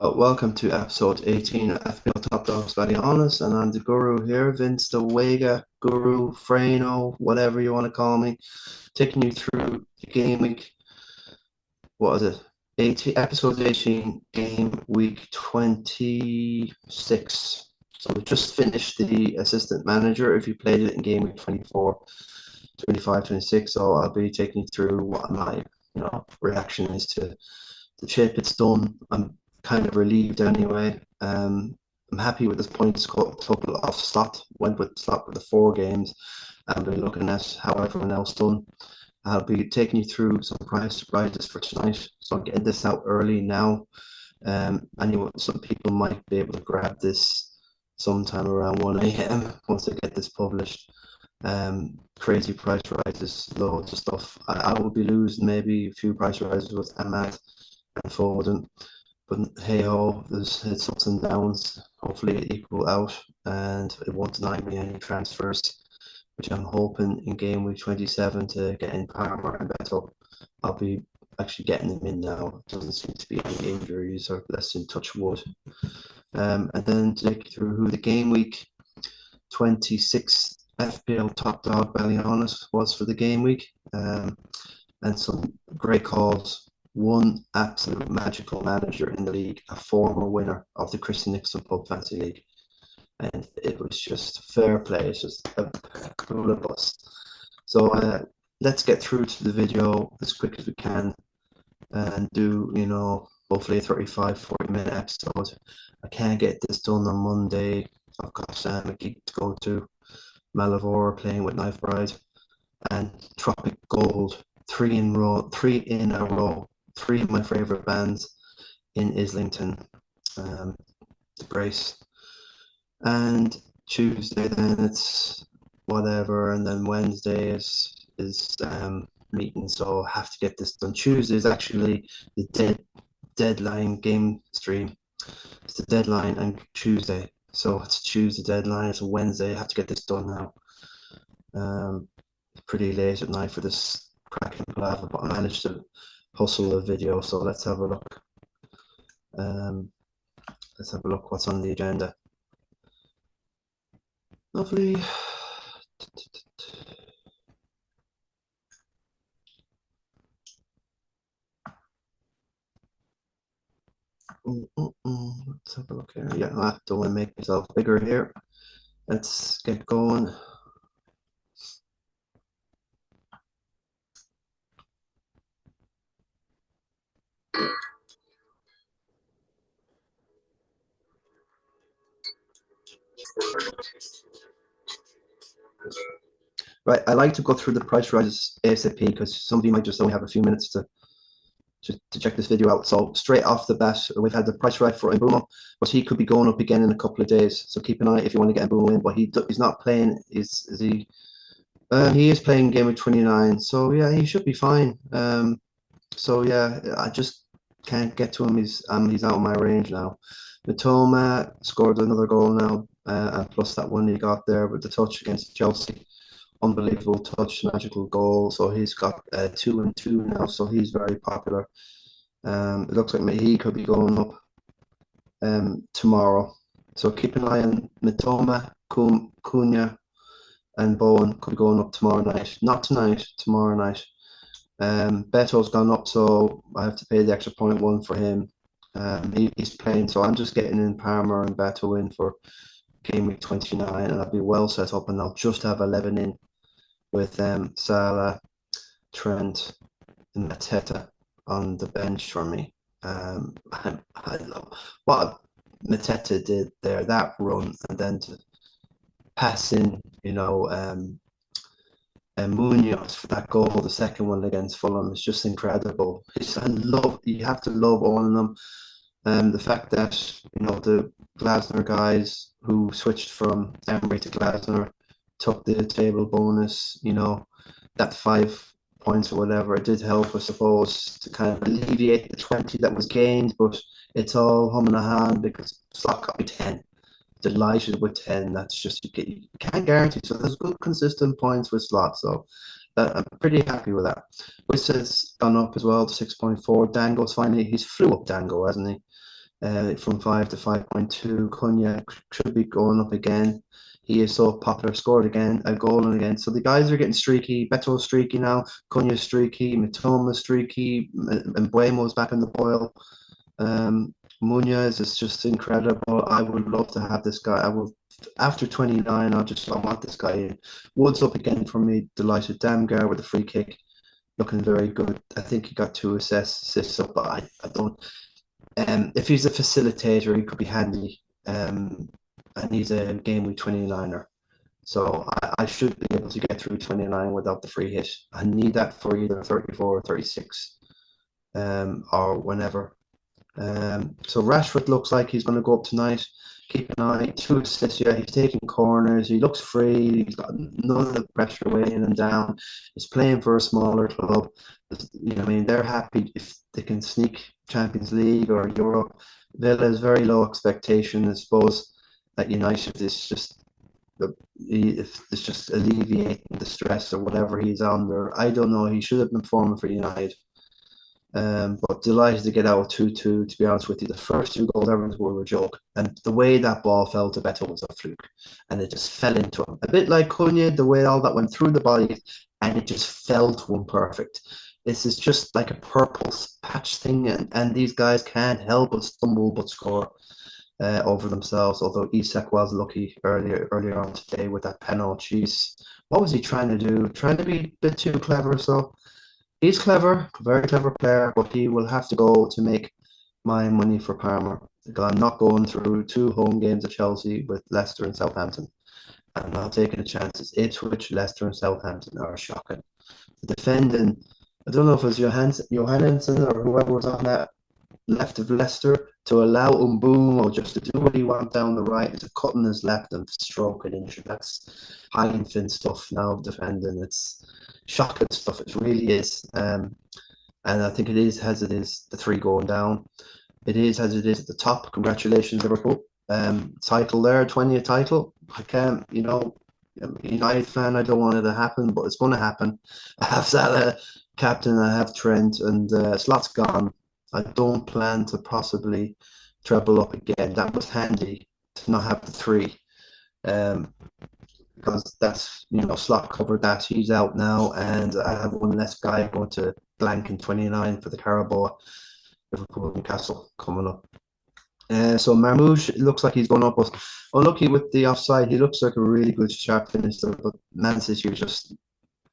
Welcome to episode 18 of FPL Top Dogs Ballyhaunis, and I'm the guru here, Vince the Wega Guru, Frano, whatever you want to call me, taking you through the game week. What is it? 18, episode 18, game week 26. So we just finished the assistant manager if you played it in game week 24, 25, 26. So I'll be taking you through what my reaction is to the chip. It's done. I'm kind of relieved anyway. I'm happy with this points total of Slot. Went with Slot with the 4 games. I'll be looking at how everyone else done. I'll be taking you through some price rises for tonight. So I'm getting this out early now. Anyway, some people might be able to grab this sometime around 1 a.m. once I get this published. Crazy price rises, loads of stuff. I will be losing maybe a few price rises with Ahmad and Foden. But hey ho, there's ups and downs. Hopefully it equal out and it won't deny me any transfers, which I'm hoping in game week 27 to get in Parma and Beto. I'll be actually getting them in now. It doesn't seem to be any injuries or less in touch wood. And then to take you through who the game week 26 FPL Top Dog Ballyhaunis was for the game week. And some great calls. One absolute magical manager in the league, a former winner of the CHRISTY Nicholson Pub Fantasy League. And it was just fair play. It's just a cool of us. So let's get through to the video as quick as we can and do, hopefully a 35-40 minute episode. I can't get this done on Monday. I've got a gig to go to. Malavora playing with Knife Bride and Tropic Gold. 3 in a row. 3 of my favorite bands in Islington. The Brace. And Tuesday then it's whatever, and then Wednesday is meeting, so I have to get this done. Tuesday is actually the deadline game stream. It's the deadline and Tuesday. So it's Tuesday deadline, it's a Wednesday. I have to get this done now. Pretty late at night for this cracking palaver, but I managed to hustle a video, so let's have a look. Let's have a look what's on the agenda. Lovely. Let's have a look here. Yeah, I don't want to make myself bigger here. Let's get going. Right, I like to go through the price rises ASAP because somebody might just only have a few minutes to check this video out. So straight off the bat, we've had the price rise for Mbumo, but he could be going up again in a couple of days. So keep an eye if you want to get Mbumo in. But he's not playing. Is he? He is playing game of 29. So yeah, he should be fine. So yeah, I just can't get to him. He's out of my range now. Matoma scored another goal now, and plus that one he got there with the touch against Chelsea. Unbelievable touch, magical goal. So he's got 2 and 2 now. So he's very popular. It looks like he could be going up tomorrow. So keep an eye on Matoma, Cunha, and Bowen could be going up tomorrow night. Not tonight, tomorrow night. Beto's gone up, so I have to pay the extra 0.1 for him. He's playing, so I'm just getting in Palmer and Beto in for game week 29, and I'll be well set up, and I'll just have 11 in with Salah, Trent, and Mateta on the bench for me. I love what Mateta did there, that run, and then to pass in, Munoz for that goal, the second one against Fulham, is just incredible. You have to love owning them. The fact that the Glasner guys who switched from Emery to Glasner took the table bonus, that 5 points or whatever, it did help, I suppose, to kind of alleviate the 20 that was gained, but it's all hum in a hand because Slot got me 10. Delighted with 10. That's just, you can't guarantee. So there's good consistent points with Slot. So I'm pretty happy with that. Wiss has gone up as well to 6.4. Dango's finally, he's flew up Dango, hasn't he? from 5 to 5.2. Cunha should be going up again. He is so popular, scored again, a goal and again. So the guys are getting streaky. Beto's streaky now. Cunha's streaky. Mitoma's streaky. And Buemo's back in the boil. Munoz is just incredible. I would love to have this guy. I would, after 29, I want this guy in. Woods up again for me. Delighted. Damgar with a free kick, looking very good. I think he got 2 assists up, but I don't. If he's a facilitator, he could be handy. And he's a game week 29er. So I should be able to get through 29 without the free hit. I need that for either 34 or 36, or whenever. So Rashford looks like he's going to go up tonight. Keep an eye. 2 assists. Yeah, he's taking corners. He looks free. He's got none of the pressure weighing him down. He's playing for a smaller club. You know, I mean, they're happy if they can sneak Champions League or Europe. Villa has very low expectation. I suppose at United is just if it's just alleviating the stress or whatever he's under. I don't know. He should have been forming for United. But delighted to get out 2-2, to be honest with you. The first 2 goals Everton's were a joke. And the way that ball fell to Beto was a fluke. And it just fell into him. A bit like Cunha, the way all that went through the body, and it just fell to him perfect. This is just like a purple patch thing, and these guys can't help but stumble but score over themselves. Although Isak was lucky earlier on today with that penalty. Jeez, what was he trying to do? Trying to be a bit too clever, so. He's clever, very clever player, but he will have to go to make my money for Parma. I'm not going through 2 home games at Chelsea with Leicester and Southampton. I'm not taking a chance. Ipswich, Leicester, and Southampton are shocking. The defending, I don't know if it was Johannesson or whoever was on that left of Leicester to allow Umbumo just to do what he wants down the right, to cut in his left and stroke it in. That's high and thin stuff now defending. It's shocking stuff. It really is. And I think it is as it is, the 3 going down. It is as it is at the top. Congratulations, Liverpool. Title there, 20th title. I can't, I'm a United fan. I don't want it to happen, but it's going to happen. I have Salah captain. I have Trent, and Slott's gone. I don't plan to possibly treble up again. That was handy to not have the 3. Because that's, Slot covered that. He's out now, and I have one less guy going to blank in 29 for the Carabao. Liverpool Newcastle coming up. So Marmoush looks like he's going up, but unlucky with the offside. He looks like a really good sharp finisher, but Man City are just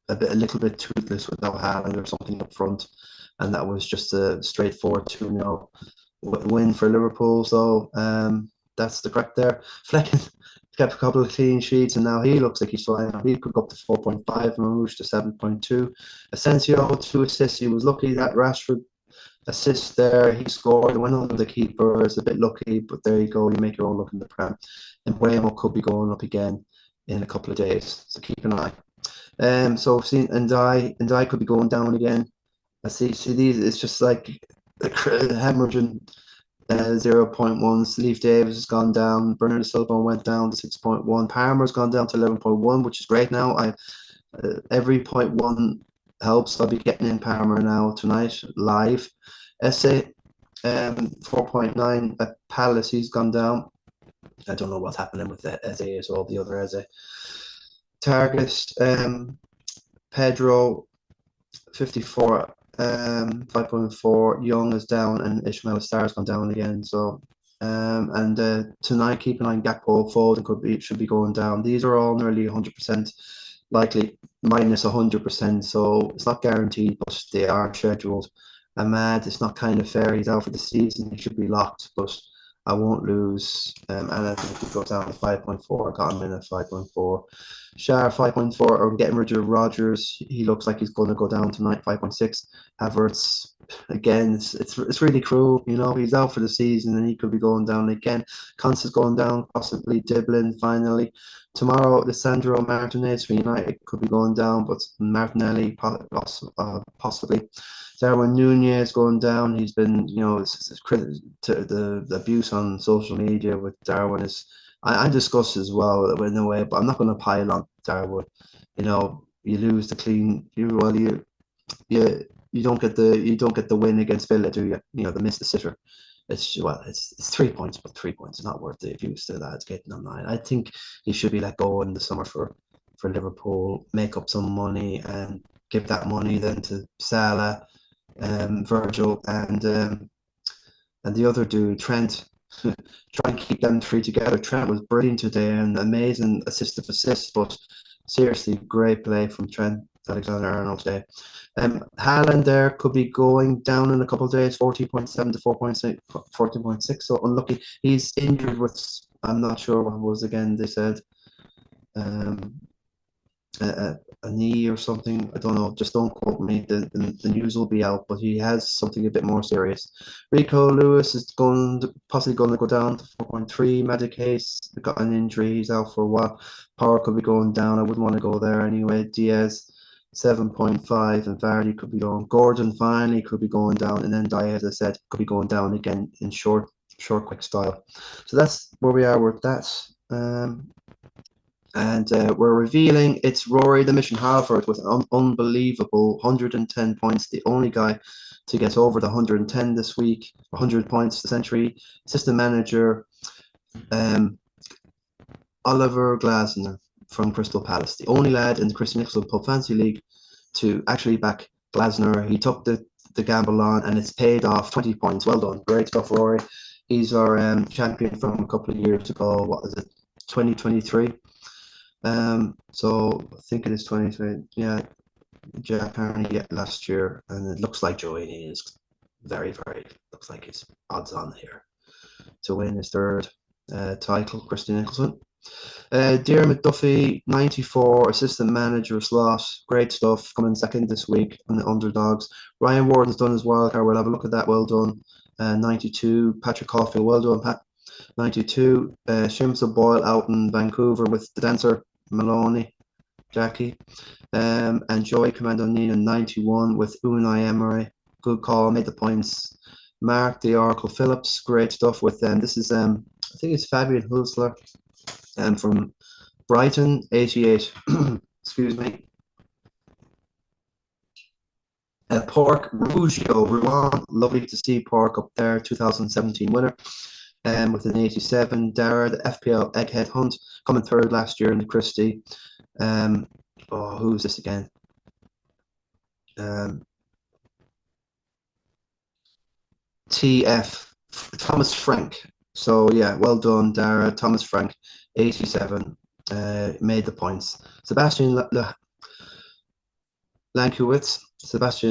a little bit toothless without Haaland or something up front, and that was just a straightforward 2-0 win for Liverpool. So that's the crack there. Flecken kept a couple of clean sheets, and now he looks like he's flying. He could go up to 4.5, Marmoush to 7.2. Asensio 2 assists. He was lucky that Rashford assist there. He scored. Went under the keeper. It's a bit lucky, but there you go. You make your own luck in the Prem. And Waymo could be going up again in a couple of days, so keep an eye. So I've seen Ndai could be going down again. I see these. It's just like hemorrhaging. 0.1. Leaf Davis has gone down. Bernardo Silva went down to 6.1. Palmer's gone down to 11.1, which is great now. Every 0.1 helps. I'll be getting in Palmer now tonight live. Essay 4.9 at Palace. He's gone down. I don't know what's happening with the Essay as well. The other Essay. Target Pedro 54. 5.4. Young is down, and Ishmael Starr's gone down again. So, tonight, keep an eye on Gakpo. Foden should be going down. These are all nearly 100%, likely minus 100%. So it's not guaranteed, but they are scheduled. Ahmad, it's not kind of fair. He's out for the season. He should be locked, but I won't lose. And I think he goes down to 5.4. I got him in at 5.4. Shar 5.4. Or getting rid of Rodgers. He looks like he's going to go down tonight. 5.6. Havertz again. It's really cruel. He's out for the season and he could be going down again. Constance going down. Possibly Diblin finally. Tomorrow, Lissandro Martinez for United could be going down, but Martinelli possibly. Darwin Nunez going down. He's been, the abuse on social media with Darwin is. I discuss as well in a way, but I'm not going to pile on Darwin. You lose the clean. You don't get the win against Villa, do you? The miss the sitter. it's 3 points, but 3 points is not worth the views to lads getting online. I think he should be let go in the summer for Liverpool, make up some money and give that money then to Salah, Virgil, and the other dude, Trent. Try and keep them three together. Trent was brilliant today and amazing assist, but seriously, great play from Trent Alexander-Arnold today. Haaland there could be going down in a couple of days, 14.7 to 4.6, 14.6. So unlucky. He's injured with, I'm not sure what it was again. They said um, a knee or something. I don't know. Just don't quote me. The news will be out, but he has something a bit more serious. Rico Lewis is possibly going to go down to 4.3. Magic Case got an injury. He's out for a while. Power could be going down. I wouldn't want to go there anyway. Diaz 7.5 and Vardy could be going. Gordon finally could be going down, and then Diaz, as I said, could be going down again in short, quick style. So that's where we are with that. And we're revealing it's Rory the Mission Harford with an unbelievable 110 points, the only guy to get over the 110 this week, 100 points the century. Assistant manager Oliver Glasner from Crystal Palace, the only lad in the CHRISTY Nicholson Pub Fantasy League to actually back Glasner. He took the gamble on and it's paid off. 20 points. Well done. Great stuff, Rory. He's our champion from a couple of years ago. What is it? 2023. So I think it is 2020. Yeah, Jack Carney last year, and it looks like Joey is very, looks like he's odds on here to win his third title, CHRISTY Nicholson. Diarmuid Duffy, 94, assistant manager Slot, great stuff, coming second this week on the underdogs. Ryan Warden's done his wild card. We'll have a look at that. Well done. 92. Patrick Caulfield, well done, Pat. 92. Shimsa Boyle out in Vancouver with the dancer Maloney, Jackie, and Joey Commando Nina 91 with Unai Emery. Good call, made the points. Mark the Oracle Phillips, great stuff with them. This is I think it's Fabian Hulsler from Brighton, 88. Excuse me. Pork Rugio Rouen, lovely to see Pork up there, 2017 winner. With an 87. Dara, the FPL Egghead Hunt, coming third last year in the CHRISTY. Who's this again? TF Thomas Frank. So yeah, well done, Dara. Thomas Frank, 87. Made the points. Sebastian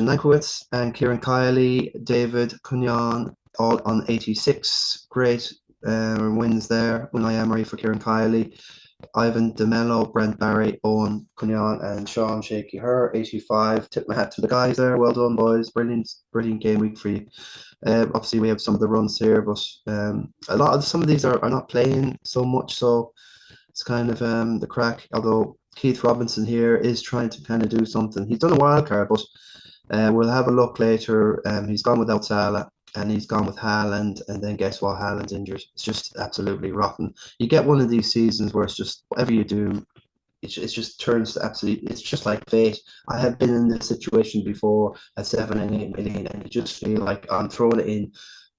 Lankowitz, and Kieran Kiley, David Cunyon, all on 86. Great wins there. Unai Emery for Kieran Kiley, Ivan DeMello, Brent Barry, Owen Cunyon, and Sean Shaky Her, 85. Tip my hat to the guys there. Well done, boys. Brilliant game week for you. Obviously, we have some of the runs here, but some of these are not playing so much, so it's kind of the crack. Although Keith Robinson here is trying to kind of do something. He's done a wild card, but we'll have a look later. He's gone without Salah and he's gone with Haaland, and then guess what? Haaland's injured. It's just absolutely rotten. You get one of these seasons where it's just whatever you do, it just turns to absolutely. It's just like fate. I have been in this situation before at 7 and 8 million, and you just feel like I'm throwing it in,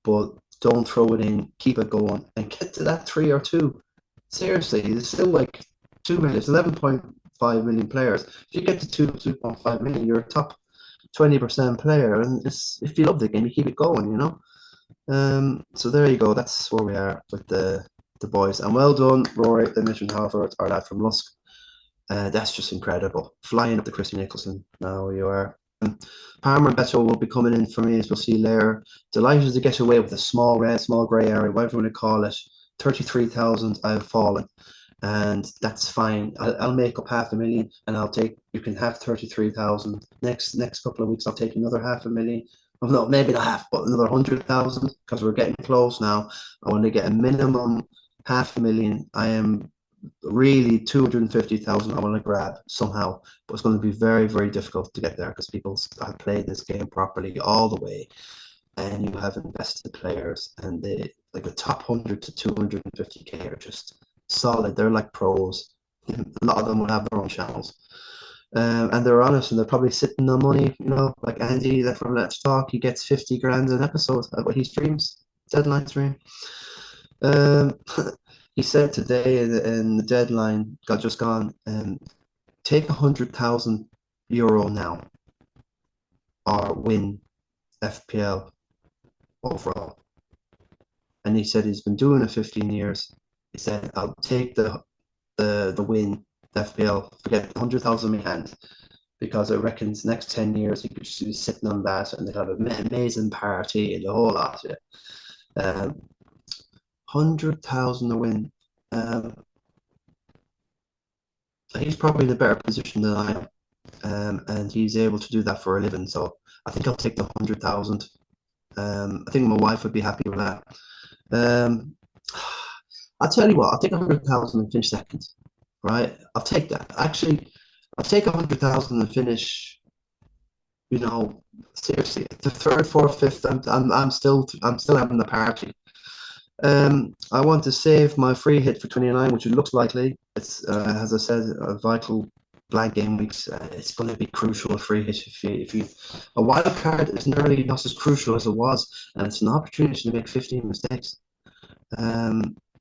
but don't throw it in. Keep it going and get to that 3 or 2. Seriously, it's still like 2 million. It's 11.5 million players. If you get to 2.5 million, you're a top 20% player, and if you love the game, you keep it going, you know. So there you go. That's where we are with the boys, and well done, Rory, the Mission Harford, our lad from Lusk. That's just incredible. Flying up the CHRISTY Nicholson. Now you are. Palmer and Beto will be coming in for me, as we'll see later. Delighted to get away with a small grey area, whatever you want to call it. 33,000 I've fallen, and that's fine. I'll make up 500,000, and you can have 33,000. Next couple of weeks I'll take another 500,000. Well, no, maybe not half, but another 100,000, because we're getting close now. I want to get a minimum 500,000. I am really 250,000 I want to grab somehow, but it's going to be very, very difficult to get there because people have played this game properly all the way, and you have invested players, and they like the top 100 to 250k are just solid. They're like pros. A lot of them will have their own channels, and they're honest, and they're probably sitting on money. You know, like Andy, that from Let's Talk, he gets 50 grand an episode of what he streams. deadline stream. He said today in the deadline got just gone, take 100,000 euro now or win FPL overall. And he said he's been doing it 15 years. He said, I'll take the win, the FPL, forget 100,000 in my hand, because I reckons next 10 years he could just be sitting on that and they'd have an amazing party and the whole lot. Yeah. 100,000 to win. He's probably in a better position than I am, and he's able to do that for a living. So I think I'll take the 100,000. I think my wife would be happy with that. I'll tell you what, I'll take 100,000 and finish second. Right? I'll take that. Actually, I'll take 100,000 and finish. You know, seriously, the third, fourth, fifth. I'm still having the party. I want to save my free hit for 29, which it looks likely. It's as I said, a vital blank game weeks. It's going to be crucial, a free hit. If you a wild card is nearly not as crucial as it was, and it's an opportunity to make 15 mistakes.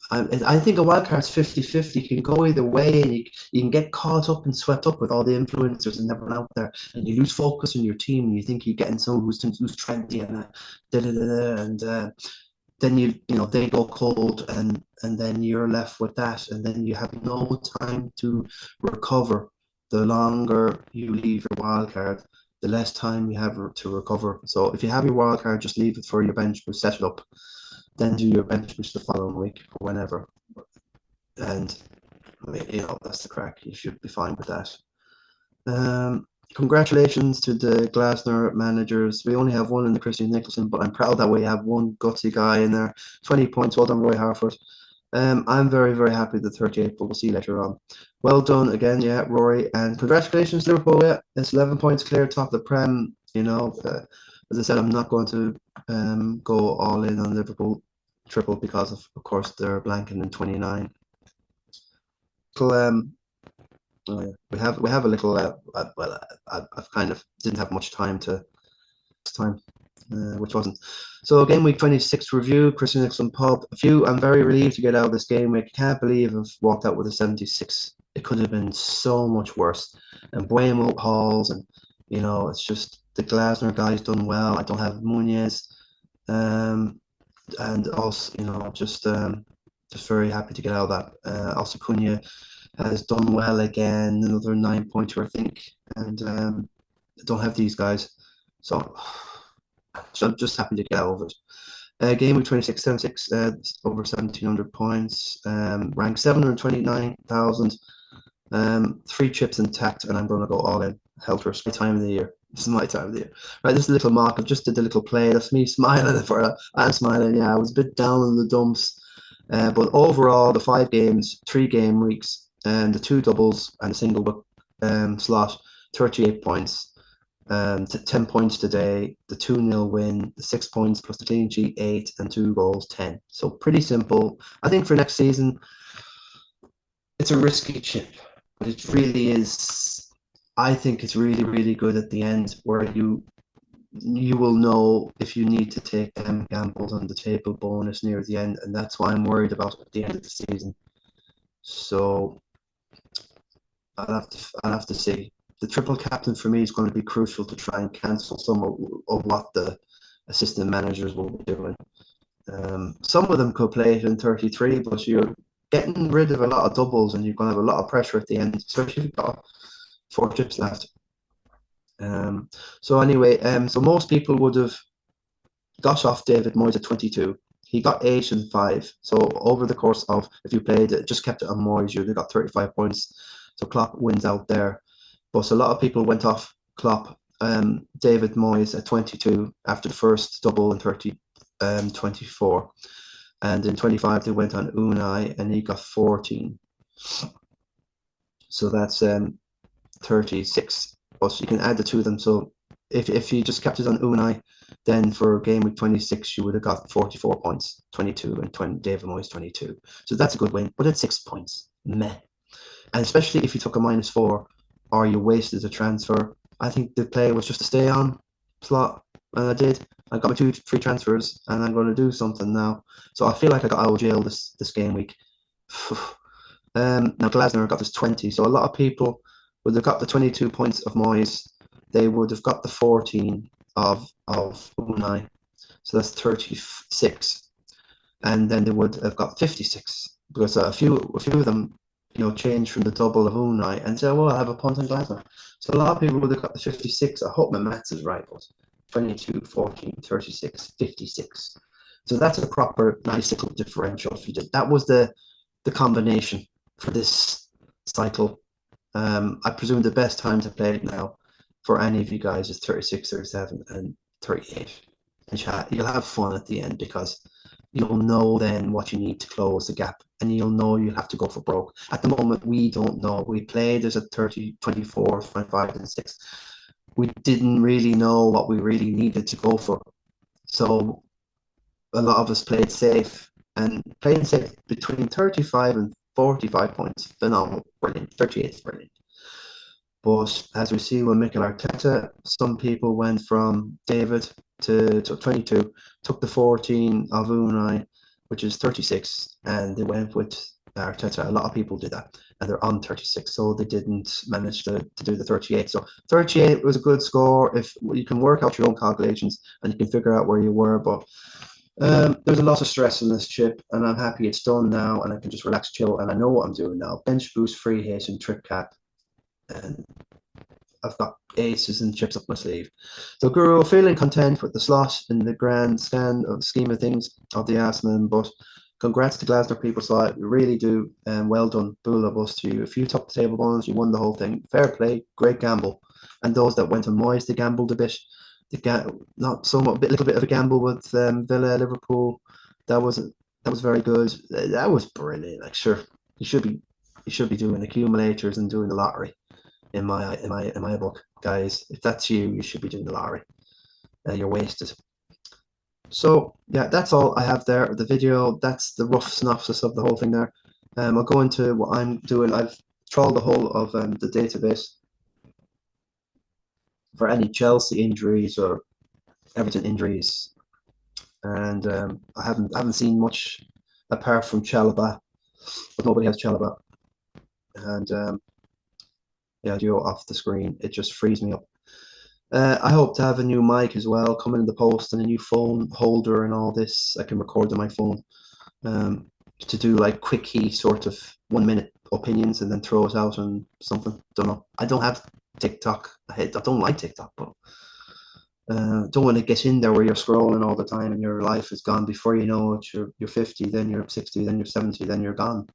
I think a wild card's 50-50, can go either way, and you can get caught up and swept up with all the influencers and everyone out there, and you lose focus on your team, and you think you're getting someone who's trendy and and then you know they go cold, and then you're left with that, and then you have no time to recover. The longer you leave your wild card, the less time you have to recover. So if you have your wild card, just leave it for your bench, but set it up, then do your bench boost the following week or whenever. And you know, that's the crack. You should be fine with that. Congratulations to the Glasner managers. We only have one in the CHRISTY Nicholson, but I'm proud that we have one gutsy guy in there. 20 points. Well done, Rory Harford. I'm very, very happy with the 38, but we'll see later on. Well done again, yeah, Rory. And congratulations, Liverpool. Yeah, it's 11 points clear, top of the Prem. You know, as I said, I'm not going to go all in on Liverpool triple because of course they're blanking in 29. So oh yeah, we have a little. Well, I've kind of didn't have much time which wasn't. So game week 26 review, CHRISTY Nicholson pub. I'm very relieved to get out of this game week. Can't believe I've walked out with a 76. It could have been so much worse. And Buemo Halls, and you know, it's just the Glasner guy's done well. I don't have Muñez, and also, you know, just very happy to get out of that. Also Cunha has done well again, another 9 pointer, I think, and I don't have these guys, so I'm just happy to get out of it. Game week 26, 76, over 1,700 points, rank 729,000, 3 chips intact, and I'm going to go all in. Helter, it's my time of the year. This is my time of the year. Right, this is a little mark. I just did a little play. That's me smiling I'm smiling. Yeah, I was a bit down in the dumps, but overall, the 5 games, 3 game weeks, and the 2 doubles and a single slot, 38 points. 10 points today, the 2-0 win, the 6 points plus the clean sheet, 8, and 2 goals, 10. So pretty simple. I think for next season, it's a risky chip, but it really is. I think it's really, really good at the end, where you will know if you need to take them gambles on the table bonus near the end, and that's what I'm worried about at the end of the season. So I'll have to see. The triple captain for me is going to be crucial to try and cancel some of what the assistant managers will be doing. Some of them could play it in 33, but you're getting rid of a lot of doubles, and you're going to have a lot of pressure at the end, especially if you've got 4 chips left. So anyway, so most people would have got off David Moyes at 22. He got 8 and 5. So over the course of, if you played it, just kept it on Moyes, you'd have got 35 points. So Klopp wins out there. But a lot of people went off Klopp, David Moyes at 22 after the first double in 24. And in 25, they went on Unai, and he got 14. So that's 36. But you can add the 2 of them. So if you just kept it on Unai, then for game week 26, you would have got 44 points, 22, and David Moyes 22. So that's a good win, but it's 6 points. Meh. And especially if you took a -4, or you wasted a transfer. I think the play was just to stay on slot, and I did. I got my 2 free transfers, and I'm going to do something now. So I feel like I got out of jail this game week. Now Glasner got this 20, so a lot of people would have got the 22 points of Moyes. They would have got the 14 of Unai, so that's 36, and then they would have got 56 because a few of them, changed from the double of Unai and said, "Well, I have a punt on Glasner." So a lot of people would have got the 56. I hope my maths is right, but 22, 14, 36, 56. So that's a proper nice little differential. If you did that, was the combination for this cycle. I presume the best time to play it now for any of you guys is 36, 37, and 38. And you'll have fun at the end because you'll know then what you need to close the gap, and you'll know you'll have to go for broke. At the moment, we don't know. We played as a 30, 24, 25, and 6. We didn't really know what we really needed to go for. So a lot of us played safe, and playing safe between 35 and 45 points, phenomenal, brilliant. 38 is brilliant. But as we see with Mikel Arteta, some people went from David to 22, took the 14 of Unai, which is 36, and they went with Arteta. A lot of people did that, and they're on 36, so they didn't manage to do the 38. So 38 was a good score if you can work out your own calculations and you can figure out where you were. But there's a lot of stress in this chip, and I'm happy it's done now, and I can just relax, chill, and I know what I'm doing now. Bench boost, free hit, and trip cap, and I've got aces and chips up my sleeve. So Guru, feeling content with the slot in the grand scheme of things of the Assman, but congrats to Glasner people. So I really do, and well done, Bula bust to you. If you top the table bonus, you won the whole thing. Fair play, great gamble. And those that went on Moyes, they gambled a bit. Not so much, a little bit of a gamble with Villa, Liverpool. That was very good. That was brilliant. Like, sure, you should be doing accumulators and doing the lottery. In my book, guys, if that's you, you should be doing the lottery. You're wasted. So yeah, that's all I have there. The video, that's the rough synopsis of the whole thing there. I'll go into what I'm doing. I've trawled the whole of the database for any Chelsea injuries or Everton injuries, and I haven't seen much apart from Chalobah, but nobody has Chalobah, and yeah, duo off the screen, it just frees me up. I hope to have a new mic as well coming in the post, and a new phone holder and all this. I can record on my phone to do like quickie sort of 1 minute opinions and then throw it out on something. Don't know. I don't have TikTok. I don't like TikTok, but don't want to get in there where you're scrolling all the time and your life is gone before you know it. You're 50, then you're 60, then you're 70, then you're gone.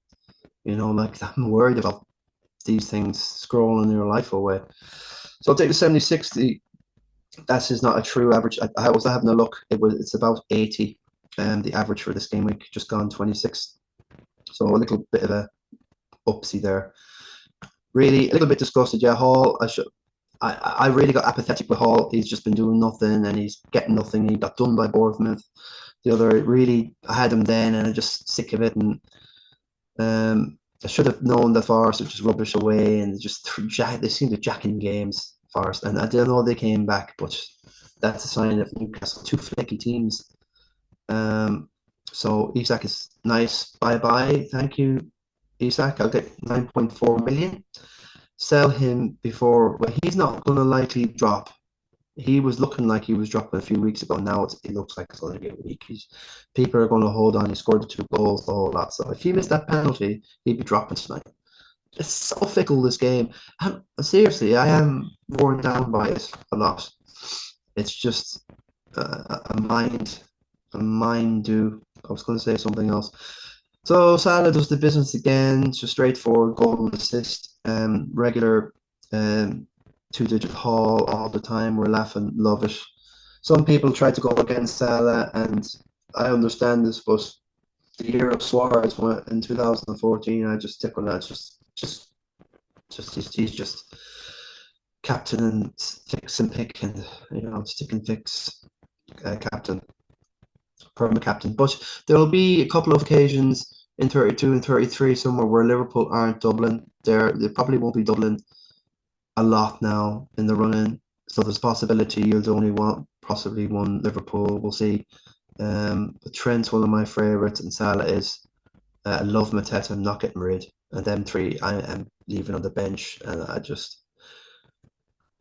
Like I'm worried about these things scrolling your life away. So I'll take the 70-60. That is not a true average. I was having a look. It's about 80. The average for this game week just gone 26. So a little bit of a upsy there. Really a little bit disgusted. Yeah, Hall. I really got apathetic with Hall. He's just been doing nothing and he's getting nothing. He got done by Bournemouth. The other, really, I had him then and I'm just sick of it. And I should have known that Forest would just rubbish away and they seem to jack in games, Forest. And I don't know they came back, but that's a sign of Newcastle, 2 flaky teams. So Isak is nice. Bye-bye. Thank you, Isak. I'll get 9.4 million. Sell him before. Well, he's not going to likely drop. He was looking like he was dropping a few weeks ago. Now it looks like it's going to be a week. People are going to hold on. He scored the 2 goals, the whole lot. So if he missed that penalty, he'd be dropping tonight. It's so fickle, this game. Seriously, I am worn down by it a lot. It's just a mind do. I was going to say something else. So Salah does the business again. Just straightforward golden assist, regular 2-digit haul all the time. We're laughing, love it. Some people try to go against Salah, and I understand this, but the year of Suarez in 2014, I just stick on that. He's just captain and fix and pick, and stick and fix captain, permanent captain. But there will be a couple of occasions in 32 and 33 somewhere where Liverpool aren't doubling. They probably won't be doubling a lot now in the run-in, so there's a possibility you'll only possibly one Liverpool. We'll see. Trent's one of my favourites, and Salah is. I love Mateta. I'm not getting rid. And them three, I am leaving on the bench. And I just,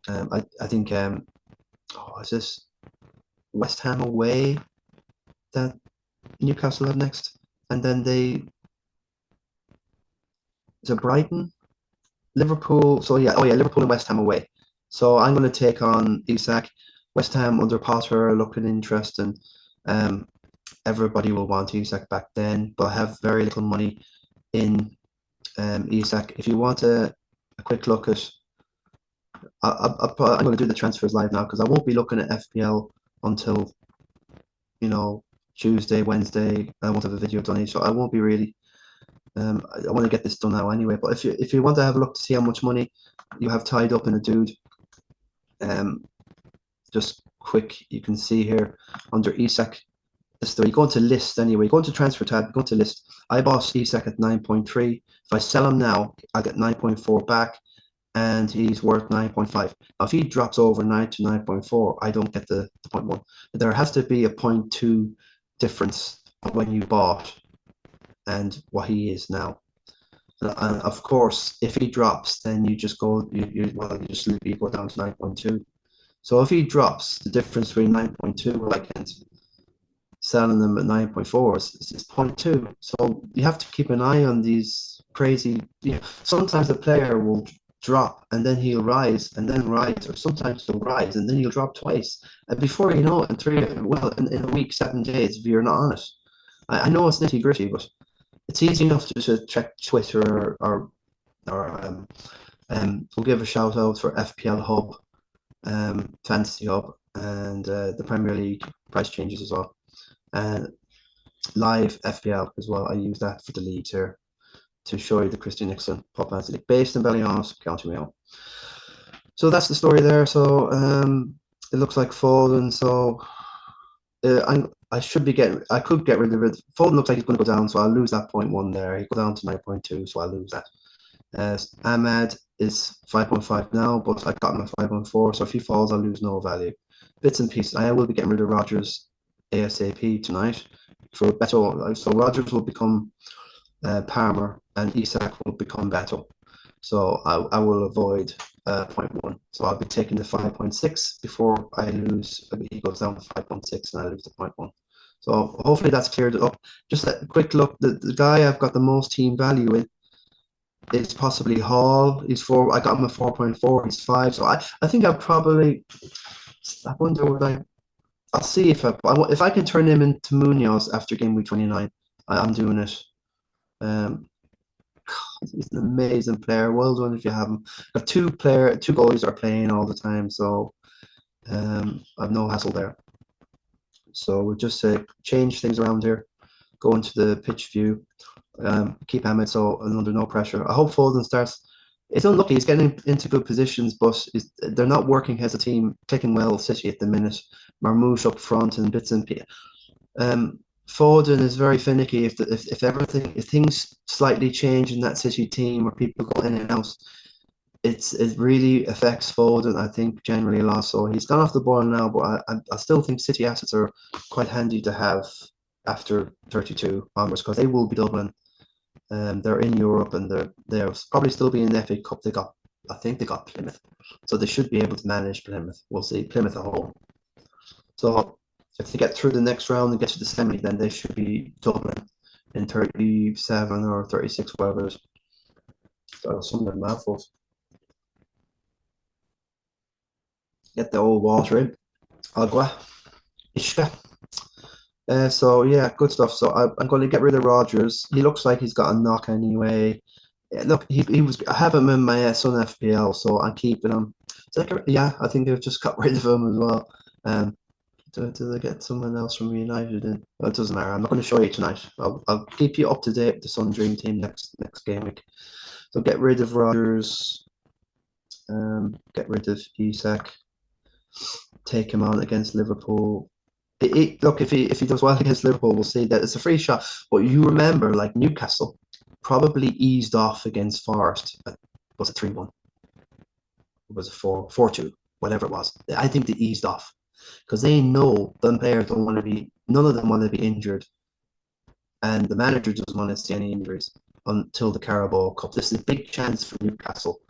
I think, is this West Ham away that Newcastle have next? And then is it Brighton? Liverpool. So yeah, Liverpool and West Ham away. So I'm going to take on Isak. West Ham under Potter looking interesting. Everybody will want Isak back then, but I have very little money in Isak. If you want a quick look at, I'm going to do the transfers live now because I won't be looking at FPL until Tuesday, Wednesday. I won't have a video done, so I won't be really. I want to get this done now anyway. But if you want to have a look to see how much money you have tied up in a dude, just quick, you can see here under Isak. You go into list anyway. Go into transfer tab. Go into list. I bought Isak at 9.3. If I sell him now, I get 9.4 back, and he's worth 9.5. Now, if he drops over 9 to 9.4, I don't get the 0.1. There has to be a 0.2 difference when you bought and what he is now. And of course, if he drops, then you just go you go down to 9.2. So if he drops, the difference between 9.2, like, and selling them at 9.4 is 0.2. So you have to keep an eye on these crazy. Sometimes the player will drop and then he'll rise and then rise, or sometimes he'll rise and then he'll drop twice. And before you know it, in a week, 7 days, if you're not on it. I know it's nitty gritty, but it's easy enough to just check Twitter or we'll give a shout out for FPL Hub, Fantasy Hub, and the Premier League price changes as well. And live FPL as well. I use that for the leagues here to show you the CHRISTY NICHOLSON PUN League based in Ballyhaunis, County Mayo. So that's the story there. So it looks like Foden. So I could get rid of it. Foden looks like he's going to go down, so I'll lose that 0.1 there. He go down to 9.2, so I'll lose that. Ahmed is 5.5 now, but I got him at 5.4, so if he falls, I'll lose no value. Bits and pieces. I will be getting rid of Rodgers ASAP tonight for Beto. So Rodgers will become Palmer and Isak will become Beto. So I will avoid 0.1. So I'll be taking the 5.6 before I lose. He goes down to 5.6 and I lose the 0.1. So hopefully that's cleared it up. Just a quick look. The guy I've got the most team value in is possibly Hall. He's 4. I got him at 4.4. He's 5. So I think I wonder would I'll see if I can turn him into Munoz after game week 29. I'm doing it. He's an amazing player. Well done if you have him. Got two goalies are playing all the time, so I've no hassle there. So we'll just change things around here. Go into the pitch view. Keep Ahmed so under no pressure. I hope Foden starts. It's unlucky. He's getting into good positions, but they're not working as a team, clicking well. City at the minute. Marmoush up front and bits and pieces. Foden is very finicky. If things slightly change in that City team or people go in and out, it really affects Foden. I think generally a lot. So he's gone off the ball now, but I still think City assets are quite handy to have after 32 onwards because they will be doubling. They're in Europe and they'll probably still be in the FA Cup. I think they got Plymouth, so they should be able to manage Plymouth. We'll see. Plymouth at home. So if they get through the next round and get to the semi, then they should be doubling in 37 or 36, whatever it is. So some of them mouthfuls. Get the old water in. Agua. Ishka. So yeah, good stuff. So I'm going to get rid of Rodgers. He looks like he's got a knock anyway. Look, I have him in my son FPL, so I'm keeping him. Yeah, I think I've just got rid of him as well. Do they get someone else from United in? Well, it doesn't matter. I'm not going to show you tonight. I'll keep you up to date with the Sun Dream team next game week. So get rid of Rodgers. Get rid of Isak. Take him on against Liverpool. Look, if he does well against Liverpool, we'll see that it's a free shot. But you remember, like Newcastle probably eased off against Forest. Was it 3-1? Or was it 4-2? Whatever it was. I think they eased off. because they know them players don't want to be, none of them want to be injured, and the manager doesn't want to see any injuries until the Carabao Cup. This is a big chance for Newcastle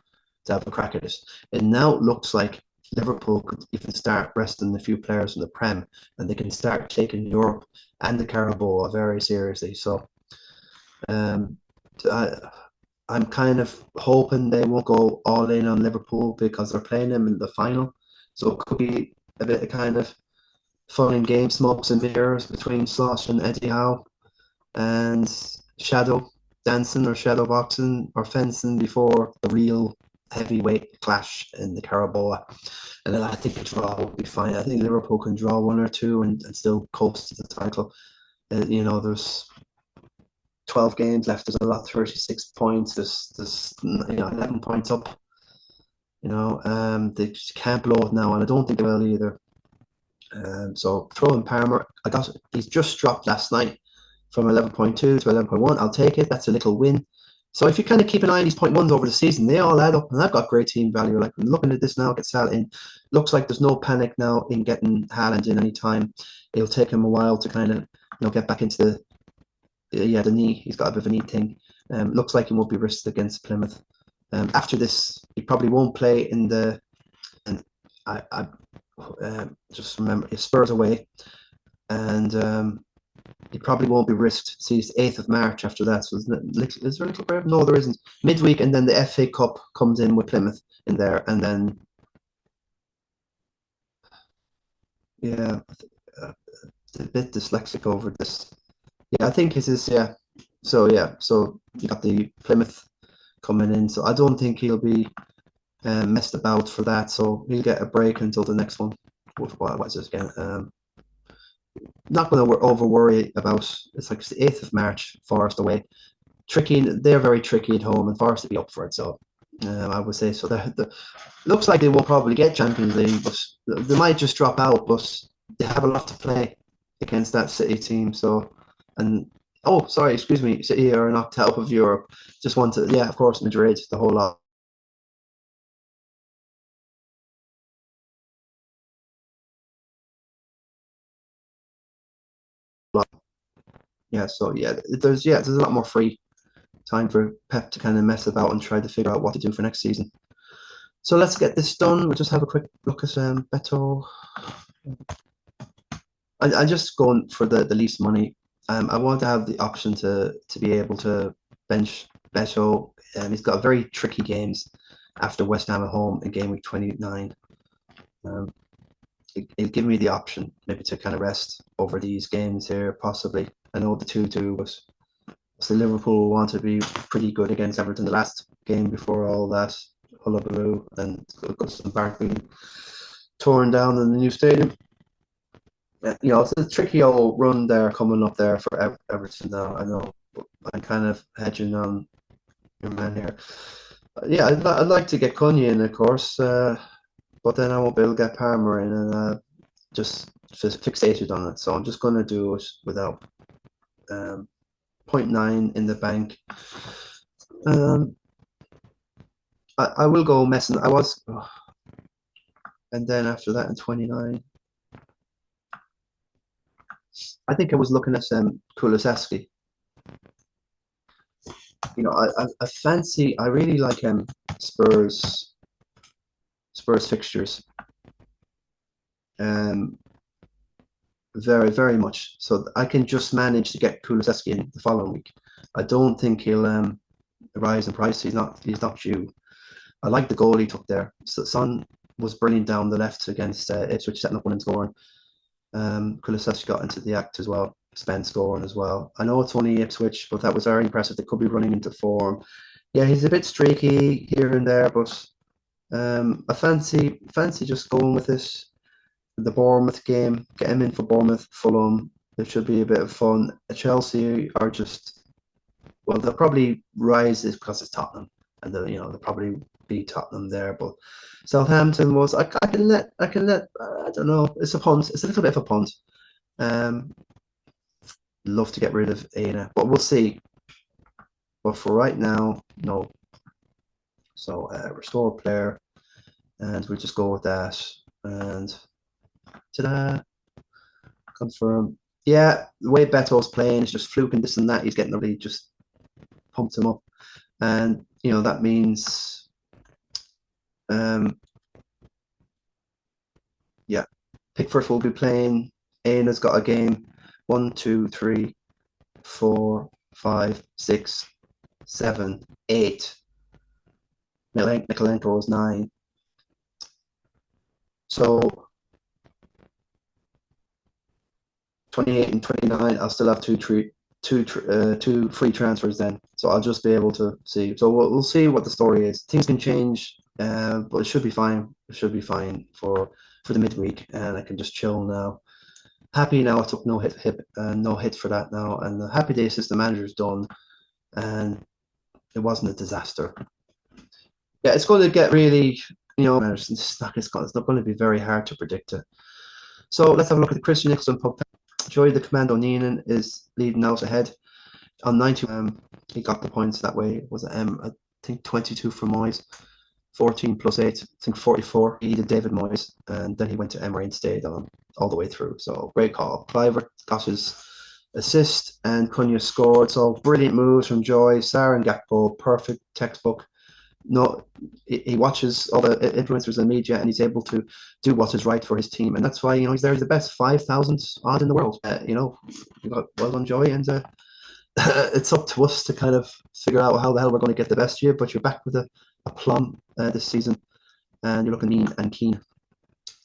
to have a crack at it. And now it looks like Liverpool could even start resting a few players in the Prem, and they can start taking Europe and the Carabao very seriously. So um, I, I'm kind of hoping they won't go all in on Liverpool because they're playing them in the final. So it could be a bit of kind of fun and game, smokes and mirrors between Slot and Eddie Howe, and shadow dancing or shadow boxing or fencing before the real heavyweight clash in the Carabao. And then I think a draw will be fine. I think Liverpool can draw one or two and still coast to the title. There's 12 games left. There's a lot, 36 points. There's 11 points up. They just can't blow it now, and I don't think they will either. So throw in Palmer. He's just dropped last night from 11.2 to 11.1. I'll take it. That's a little win. So if you kind of keep an eye on these 0.1s over the season, they all add up, and I've got great team value. Like, I'm looking at this now, get Salah in. Looks like there's no panic now in getting Haaland in any time. It'll take him a while to kind of get back into the knee. He's got a bit of a knee thing. Looks like he won't be risked against Plymouth. After this, he probably won't play in the. And I just remember Spurs away, and he probably won't be risked. See, it's 8th of March after that. So is there a little break? No, there isn't. Midweek, and then the FA Cup comes in with Plymouth in there, and then a bit dyslexic over this. Yeah, I think it is. Yeah. So you got the Plymouth coming in. So I don't think he'll be messed about for that. So he'll get a break until the next one. What's this again? Not going to over worry about. It's like the 8th of March. Forest away. Tricky. They're very tricky at home, and Forest will be up for it. So I would say so. Looks like they will probably get Champions League, but they might just drop out. But they have a lot to play against that City team. So, and oh, sorry, excuse me, City are knocked out of Europe. Just wanted, yeah, of course, Madrid, the whole lot. Yeah, so there's a lot more free time for Pep to kind of mess about and try to figure out what to do for next season. So let's get this done. We'll just have a quick look at Beto. I'm just going for the least money. I want to have the option to be able to bench Beto. He's got very tricky games after West Ham at home in game week 29. It'll give me the option maybe to kind of rest over these games here, possibly. I know the 2-2 was so Liverpool want to be pretty good against Everton the last game before all that hullabaloo and Goodison Park being torn down in the new stadium. It's a tricky old run there coming up there for Everton now. I know, but I'm kind of hedging on your man here. Yeah, I'd like to get Cunha in, of course, but then I won't be able to get Palmer in, and just fixated on it. So I'm just going to do it without 0.9 in the bank. I will go messing. And then after that in 29. I think I was looking at Kulusevski. I really like Spurs fixtures. Very, very much. So I can just manage to get Kulusevski in the following week. I don't think he'll rise in price. He's not due. I like the goal he took there. So Son was brilliant down the left against Ipswich, setting up one and scoring. Kulusevski got into the act as well, Spence scoring as well. I know it's only Ipswich, but that was very impressive. They could be running into form. Yeah, he's a bit streaky here and there, but I fancy just going with this. The Bournemouth game, get him in for Bournemouth, Fulham. It should be a bit of fun. Chelsea are just, well, they'll probably rise because it's Tottenham, and they'll probably beat Tottenham there. But Southampton was, I can let, I don't know. It's a punt. It's a little bit of a punt. Love to get rid of Aina, but we'll see. But for right now, no. So restore player, and we'll just go with that. And Ta-da! Confirm. Yeah, the way Beto's playing is just fluke and this and that. He's getting really just pumped him up, and that means yeah, Pickford will be playing. Aina's got a game. 1, 2, 3, 4, 5, 6, 7, 8. Nikolenko is 9. So 28 and 29, I'll still have two free transfers then. So I'll just be able to see. So we'll see what the story is. Things can change, but it should be fine. It should be fine for the midweek, and I can just chill now. Happy now. I took no hit for that now, and the happy the assistant manager's done, and it wasn't a disaster. Yeah, it's going to get really, it's not going to be very hard to predict it. So let's have a look at the CHRISTY NICHOLSON PUN. Joy the Commando Neenan is leading out ahead on 90. He got the points that way. Was it I think 22 for Moyes, 14 plus 8, I think 44. He did David Moyes, and then he went to Emery and stayed on all the way through. So great call. Cliver got his assist, and Cunha scored. So brilliant moves from Joy, Sarah and Gakpo, perfect textbook. No, he watches all the influencers and media, and he's able to do what is right for his team, and that's why he's there. He's the best 5,000 odd in the world. Well done, Joy, and it's up to us to kind of figure out how the hell we're going to get the best year. But you're back with a plum this season, and you're looking mean and keen.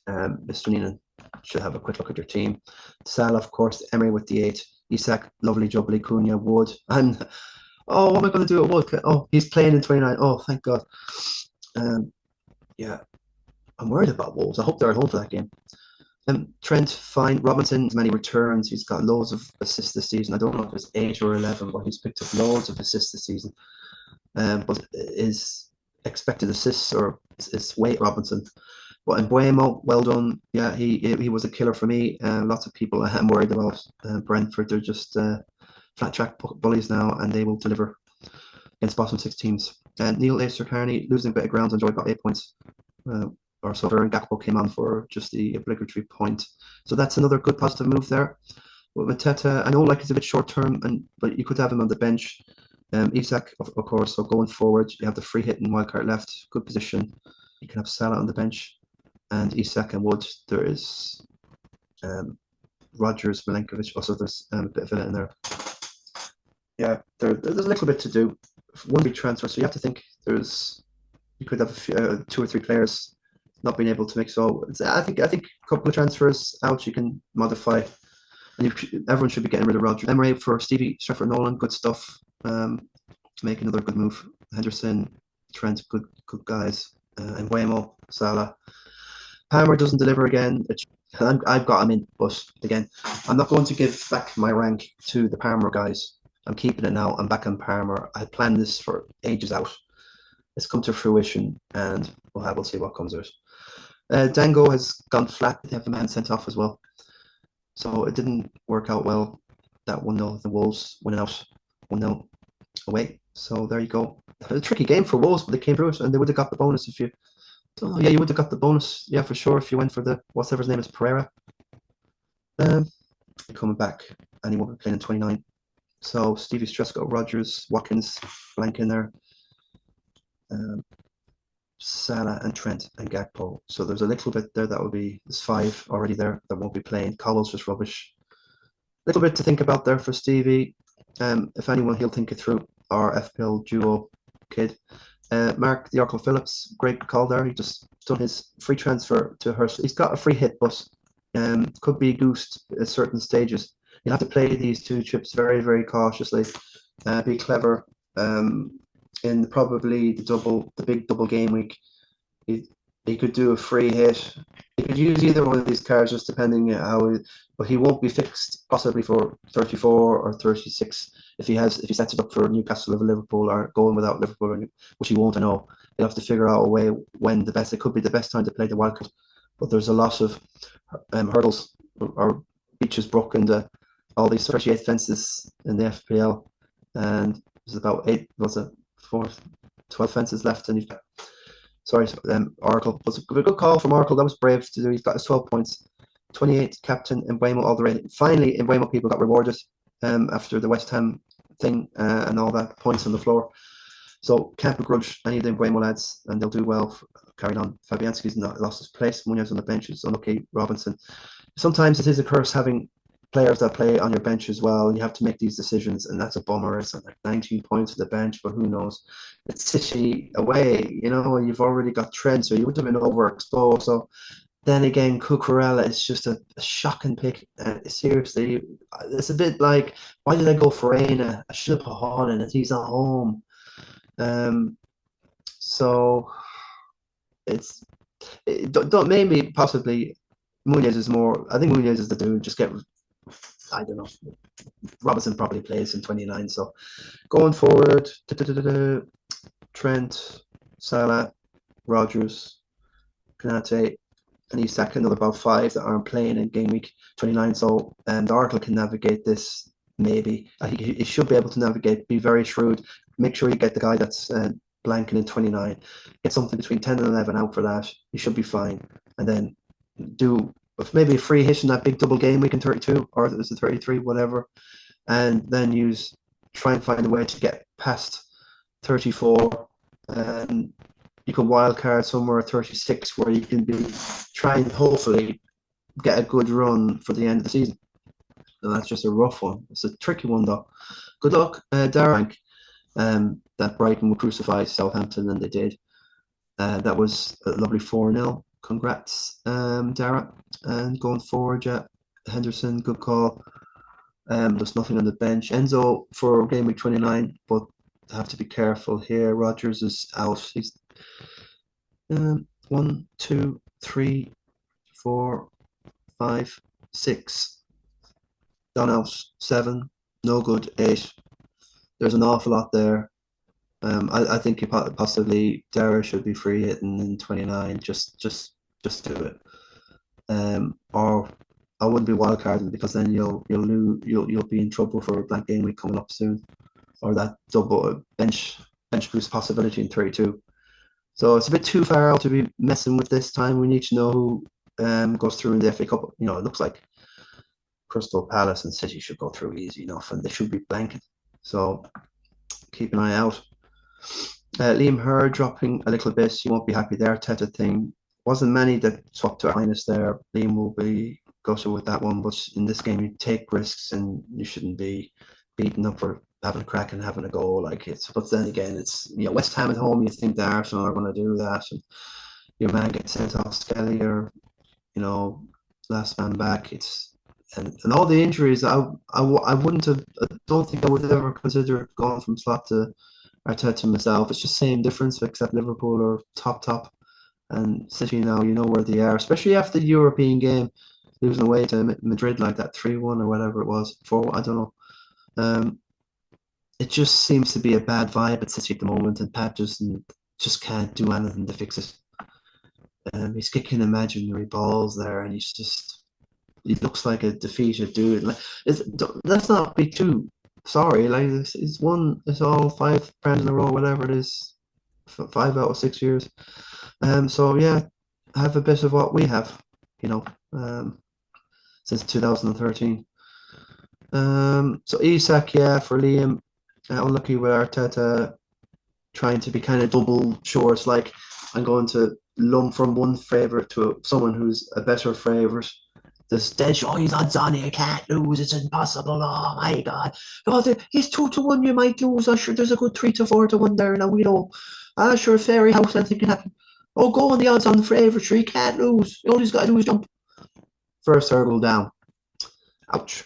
Mr. Neenan should have a quick look at your team. Salah, of course, Emery with the 8, Isak, lovely jubbly, Cunha, Wood, and oh, what am I going to do at Wood? Oh, he's playing in 29. Oh, thank God. Yeah, I'm worried about Wolves. I hope they're at home for that game. Trent, fine. Robinson, many returns. He's got loads of assists this season. I don't know if it's 8 or 11, but he's picked up loads of assists this season. But his expected assists or his weight, Robinson. But Mbuemo, well done. Yeah, he was a killer for me. Lots of people I'm worried about. Brentford, they're just flat track bullies now, and they will deliver against bottom 6 teams. Neil Acer Carney losing a bit of ground, and Joy got 8 points or so. And Gakpo came on for just the obligatory point. So that's another good positive move there. But Mateta, I know like it's a bit short term, but you could have him on the bench. Isak, of course. So going forward, you have the free hit and wildcard left, good position. You can have Salah on the bench, and Isak and Wood. There is Rogers, Milenkovic. Also, there's a bit of it in there. Yeah, there's a little bit to do. One big transfer, so you have to think you could have 2 or 3 players not being able to make. So I think a couple of transfers out you can modify, and everyone should be getting rid of Roger. Emery for Stevie, Stratford Nolan, good stuff. Make another good move. Henderson, Trent, good guys. And Mbuemo, Salah. Palmer doesn't deliver again. I've got him in, but again, I'm not going to give back my rank to the Palmer guys. I'm keeping it now. I'm back on Palmer. I planned this for ages out. It's come to fruition, and we'll see what comes of it. Dango has gone flat. They have the man sent off as well. So it didn't work out well. That 1-0, the Wolves winning out 1-0 away. So there you go. A tricky game for Wolves, but they came through it, and they would have got the bonus if you. So yeah, you would have got the bonus. Yeah, for sure. If you went for the whatever his name is, Pereira. Coming back, and he won't be playing in 29. So Stevie Stresco, Rogers, Watkins, blank in there. Salah and Trent and Gakpo. So there's a little bit there that will be. There's 5 already there that won't be playing. Cowell's just rubbish. Little bit to think about there for Stevie. If anyone, he'll think it through. Our FPL duo kid. Mark the Oracle Phillips, great call there. He just done his free transfer to Hurst. He's got a free hit, but could be goosed at certain stages. You have to play these 2 chips very, very cautiously. Be clever. In probably the big double game week, he could do a free hit. He could use either one of these cards, just depending how. But he won't be fixed possibly for 34 or 36 if he sets it up for Newcastle or Liverpool, or going without Liverpool, which he won't. I know he'll have to figure out a way when it could be the best time to play the wildcard. But there's a lot of hurdles or beaches broken. All these 38 fences in the FPL, and there's about 12 fences left, and you've got. Sorry, Oracle was a good call from Oracle. That was brave to do. He's got his 12 points. 28 captain Embuemo all the way. Finally, Embuemo people got rewarded after the West Ham thing and all that, points on the floor. So can't begrudge any of the Embuemo lads, and they'll do well carrying on. Fabianski's not lost his place. Munoz on the bench is unlucky. Robinson. Sometimes it is a curse having players that play on your bench as well, and you have to make these decisions, and that's a bummer. It's like 19 points to the bench, but who knows? It's City away, you know, you've already got Trent, so you would have been overexposed. So then again, Cucurella is just a shocking pick. Seriously, it's a bit like, why did I go for Reina? I should have put Hall in it. He's at home. So don't maybe possibly Munoz is more. I think Munoz is the dude. Just get, I don't know. Robinson probably plays in 29. So going forward, Trent, Salah, Rodgers, Konate, and he's second another about 5 that aren't playing in game week 29. So Arsenal can navigate this. Maybe I think he should be able to navigate. Be very shrewd. Make sure you get the guy that's blanking in 29. Get something between 10 and 11 out for that. You should be fine. And then do maybe a free hit in that big double game week in 32, or is it 33, whatever. And then try and find a way to get past 34. And you can wild card somewhere at 36 where you can be trying hopefully get a good run for the end of the season. And that's just a rough one. It's a tricky one though. Good luck, Darrank. That Brighton will crucify Southampton, and they did. That was a lovely 4-0. Congrats, Dara. And going forward, yeah, Henderson, good call. There's nothing on the bench. Enzo for game week 29, but have to be careful here. Rodgers is out. He's 1, 2, 3, 4, 5, 6. Done out 7, no good 8. There's an awful lot there. I think you possibly Dara should be free hitting in 29. Just do it. Or I wouldn't be wildcarding, because then you'll be in trouble for a blank game week coming up soon, or that double bench boost possibility in 32. So it's a bit too far out to be messing with this time. We need to know who goes through in the FA Cup. You know, it looks like Crystal Palace and City should go through easy enough, and they should be blanking. So keep an eye out. Liam Hurd dropping a little bit. You won't be happy there. Teta thing. Wasn't many that swapped to Highness there. Liam will be gutted with that one, but in this game you take risks, and you shouldn't be beaten up for having a crack and having a goal like it's. But then again, it's, you know, West Ham at home. You think the Arsenal are going to do that, and your man gets sent off, Skelly, or, you know, last man back. It's and all the injuries. I wouldn't have. I don't think I would ever consider going from Slot to Arteta myself. It's just same difference, except Liverpool are top, and City now, you know where they are, especially after the European game, losing away to Madrid like that 3-1 or whatever it was, 4. I don't know. It just seems to be a bad vibe at City at the moment, and Pat just can't do anything to fix it. He's kicking imaginary balls there, and he looks like a defeated dude. Let's not be too sorry. Like, it's all 5 brands in a row, whatever it is, 5 out of 6 years. So yeah, have a bit of what we have, you know, since 2013. So Isak, yeah, for Liam, unlucky with Arteta trying to be kind of double sure. It's like I'm going to lump from one favourite to someone who's a better favourite. There's dead he's odds on, you can't lose, it's impossible. Oh my god. Oh, he's 2-1, you might lose. I'm sure there's a good 3 to 4 to 1 there. Now we know. I'm sure fairy house, anything can happen. Oh, go on the odds on the favourite, he can't lose. All he's got to do is jump. First hurdle down. Ouch.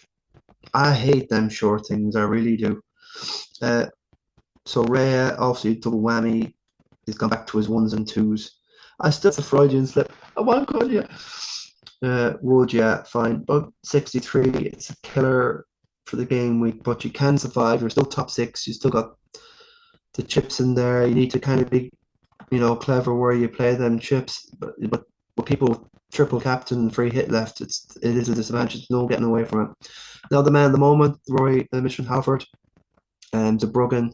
I hate them short things, I really do. So Rhea, obviously double whammy. He's gone back to his 1s and 2s. I still have a Freudian slip. I won't call you. Wood, yeah, fine. But 63, it's a killer for the game week, but you can survive. You're still top 6. You still got the chips in there. You need to kind of be, you know, clever where you play them chips. But people with triple captain and free hit left, it is a disadvantage. No getting away from it. Now the man at the moment, Rory Harford, and De Bruggen.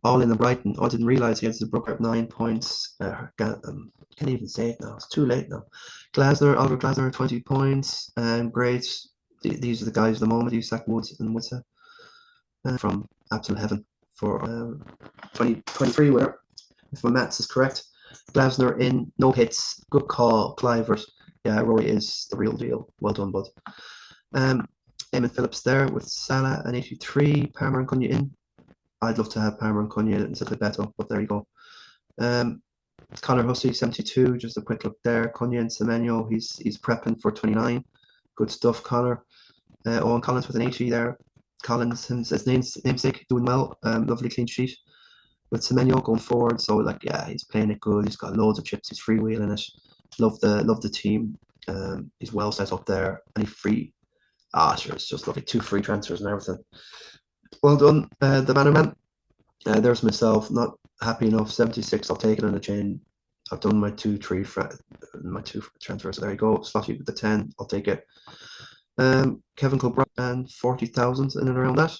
All in the Brighton. Oh, I didn't realise he has the Brooker at 9 points. Can't even say it now. It's too late now. Glasner, Oliver Glasner, 20 points. And great. These are the guys at the moment. Isak, Woods, and Woods from Absolute Heaven for 2023 winner. If my maths is correct. Glasner in, no hits. Good call, Clivert. Yeah, Rory is the real deal. Well done, bud. Eamon Phillips there with Salah and 83. Palmer and Cunha in. I'd love to have Palmer and Cunha instead of Beto, but there you go. Connor Hussey, 72. Just a quick look there. Cunha and Semenyo, he's prepping for 29. Good stuff, Connor. Owen Collins with an 80 there. Collins, his namesake, doing well. Lovely clean sheet. With Semenyo going forward, so like yeah, he's playing it good. He's got loads of chips. He's freewheeling it. Love the team. He's well set up there, and he's free. Sure, it's just lovely. 2 free transfers and everything. Well done, the banner man. There's myself. Not happy enough. 76. I'll take it on the chain. I've done my 2 transfers. So there you go. Slotty with the 10. I'll take it. Kevin Kilbride and 40,000 in and around that.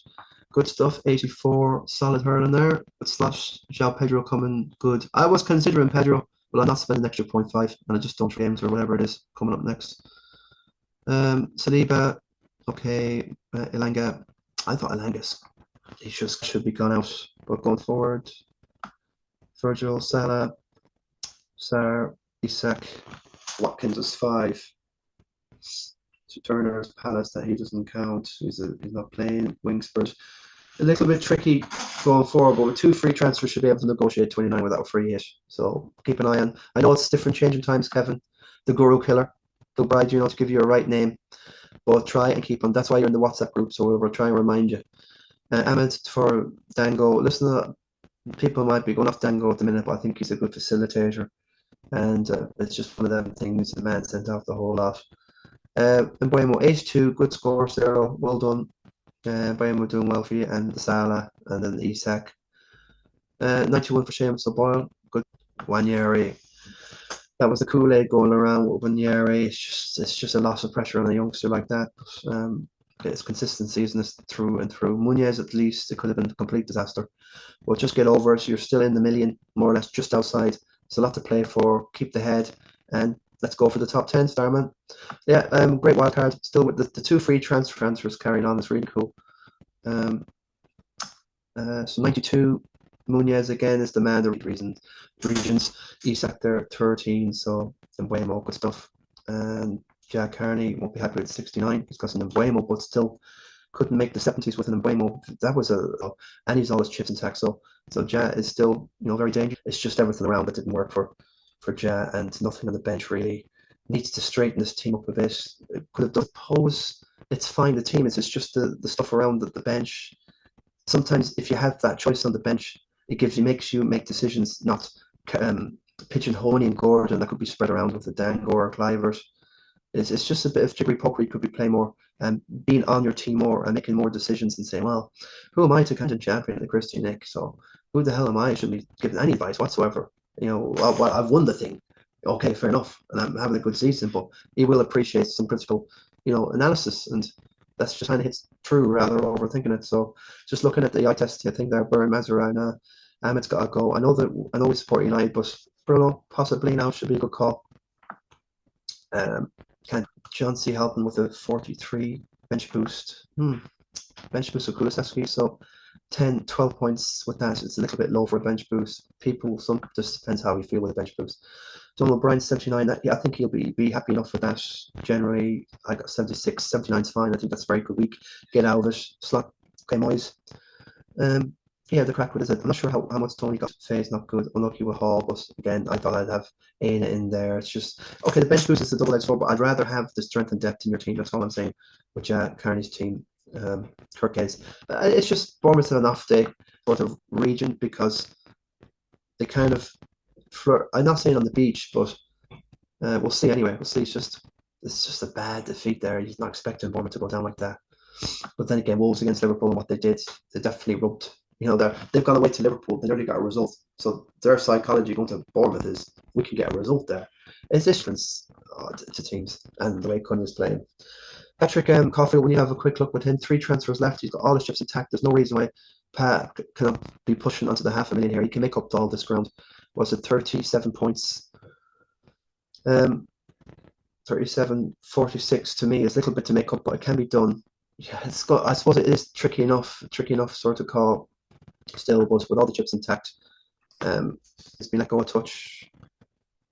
Good stuff. 84 solid hurling there. With Slosh, João Pedro coming good. I was considering Pedro, but I'm not spending an extra 0.5, and I just don't games or whatever it is coming up next. Saliba, okay. Elanga. I thought Elanga's he just should be gone out, but going forward, Virgil, Salah, Sarr, Isak, Watkins is 5. Turner's Palace that he doesn't count. He's not playing. Wingspurs. A little bit tricky going forward, but with 2 free transfers should be able to negotiate 29 without a free hit. So keep an eye on. I know it's different changing times, Kevin. The Guru Killer. Kilbride, to give you a right name, but try and keep on. That's why you're in the WhatsApp group, so we'll try and remind you. Ahmed for Dango. Listen, people might be going off Dango at the minute, but I think he's a good facilitator, and it's just one of them things. The man sent out the whole lot. And Buemo, 82, good score, Zero, well done. Buemo doing well for you, and the Salah, and then the Isak. 91 for Seamus O'Boyle, good. Wanyeri, that was the Kool-Aid going around with Wanyeri. It's just a loss of pressure on a youngster like that. It's consistency, isn't it, through and through. Munez, at least, it could have been a complete disaster. But just get over it. You're still in the million, more or less, just outside. It's a lot to play for. Keep the head, and let's go for the top 10, Starman. Yeah, great wild card. Still with the 2 free transfers carrying on. It's really cool. So 92, Munez again is the man. The regions. Isak there, 13. So Mbuemo, good stuff. And Jack Carney won't be happy with 69. He's got an Mbuemo, but still couldn't make the 70s with an Mbuemo. That was and he's always chips and tacks. So Ja is still very dangerous. It's just everything around that didn't work for Ja, and nothing on the bench really. Needs to straighten this team up a bit. Could have done pose. It's fine. The team is just the stuff around the bench. Sometimes if you have that choice on the bench, it makes you make decisions, not pigeonholing Gordon that could be spread around with the Dango or Clivert. It's just a bit of jiggery pokery. You could be playing more and being on your team more and making more decisions and saying, well, who am I to kind of champion the CHRISTY Nick? So who the hell am I? I shouldn't be giving any advice whatsoever. I've won the thing. Okay, fair enough, and I'm having a good season, but he will appreciate some critical, analysis, and that's just kind of hits true rather than overthinking it. So just looking at the eye test, I think there, Burn Mazarana, Ahmed's got to go. I know we support United, but Bruno possibly now should be a good call. Can John C helping with a 43 bench boost? Bench boost of Kulusevski, so 10-12 points with that. It's a little bit low for a bench boost. Just depends how you feel with a bench boost. Donald Bryan 79. I think he'll be happy enough with that. Generally, I got 76. 79 is fine. I think that's a very good week. Get out of it. Slot. Okay, Moyes. Yeah, the crack with it. I'm not sure how much Tony got. Faye's not good. Unlucky with Hall, but again, I thought I'd have Aina in there. It's just okay. The bench boost is a double-edged sword, but I'd rather have the strength and depth in your team. That's all I'm saying. With Carney's team, Kirkhead's. It's just Bournemouth an off day for the region because they kind of flirt. I'm not saying on the beach, but we'll see anyway. We'll see. It's just a bad defeat there. He's not expecting Bournemouth to go down like that. But then again, Wolves against Liverpool and what they did, they definitely rubbed. They've gone away to Liverpool. They nearly got a result. So their psychology going to Bournemouth is we can get a result there. It's difference to teams and the way Cunha's playing. Patrick Caulfield, when you have a quick look with him, 3 transfers left. He's got all his chips intact. There's no reason why Pat can be pushing onto the 500,000 here. He can make up all this ground. Was it 37 points? 37-46 to me is a little bit to make up, but it can be done. Yeah, it's got. I suppose it is tricky enough sort of call still, but with all the chips intact, it's been let go a touch.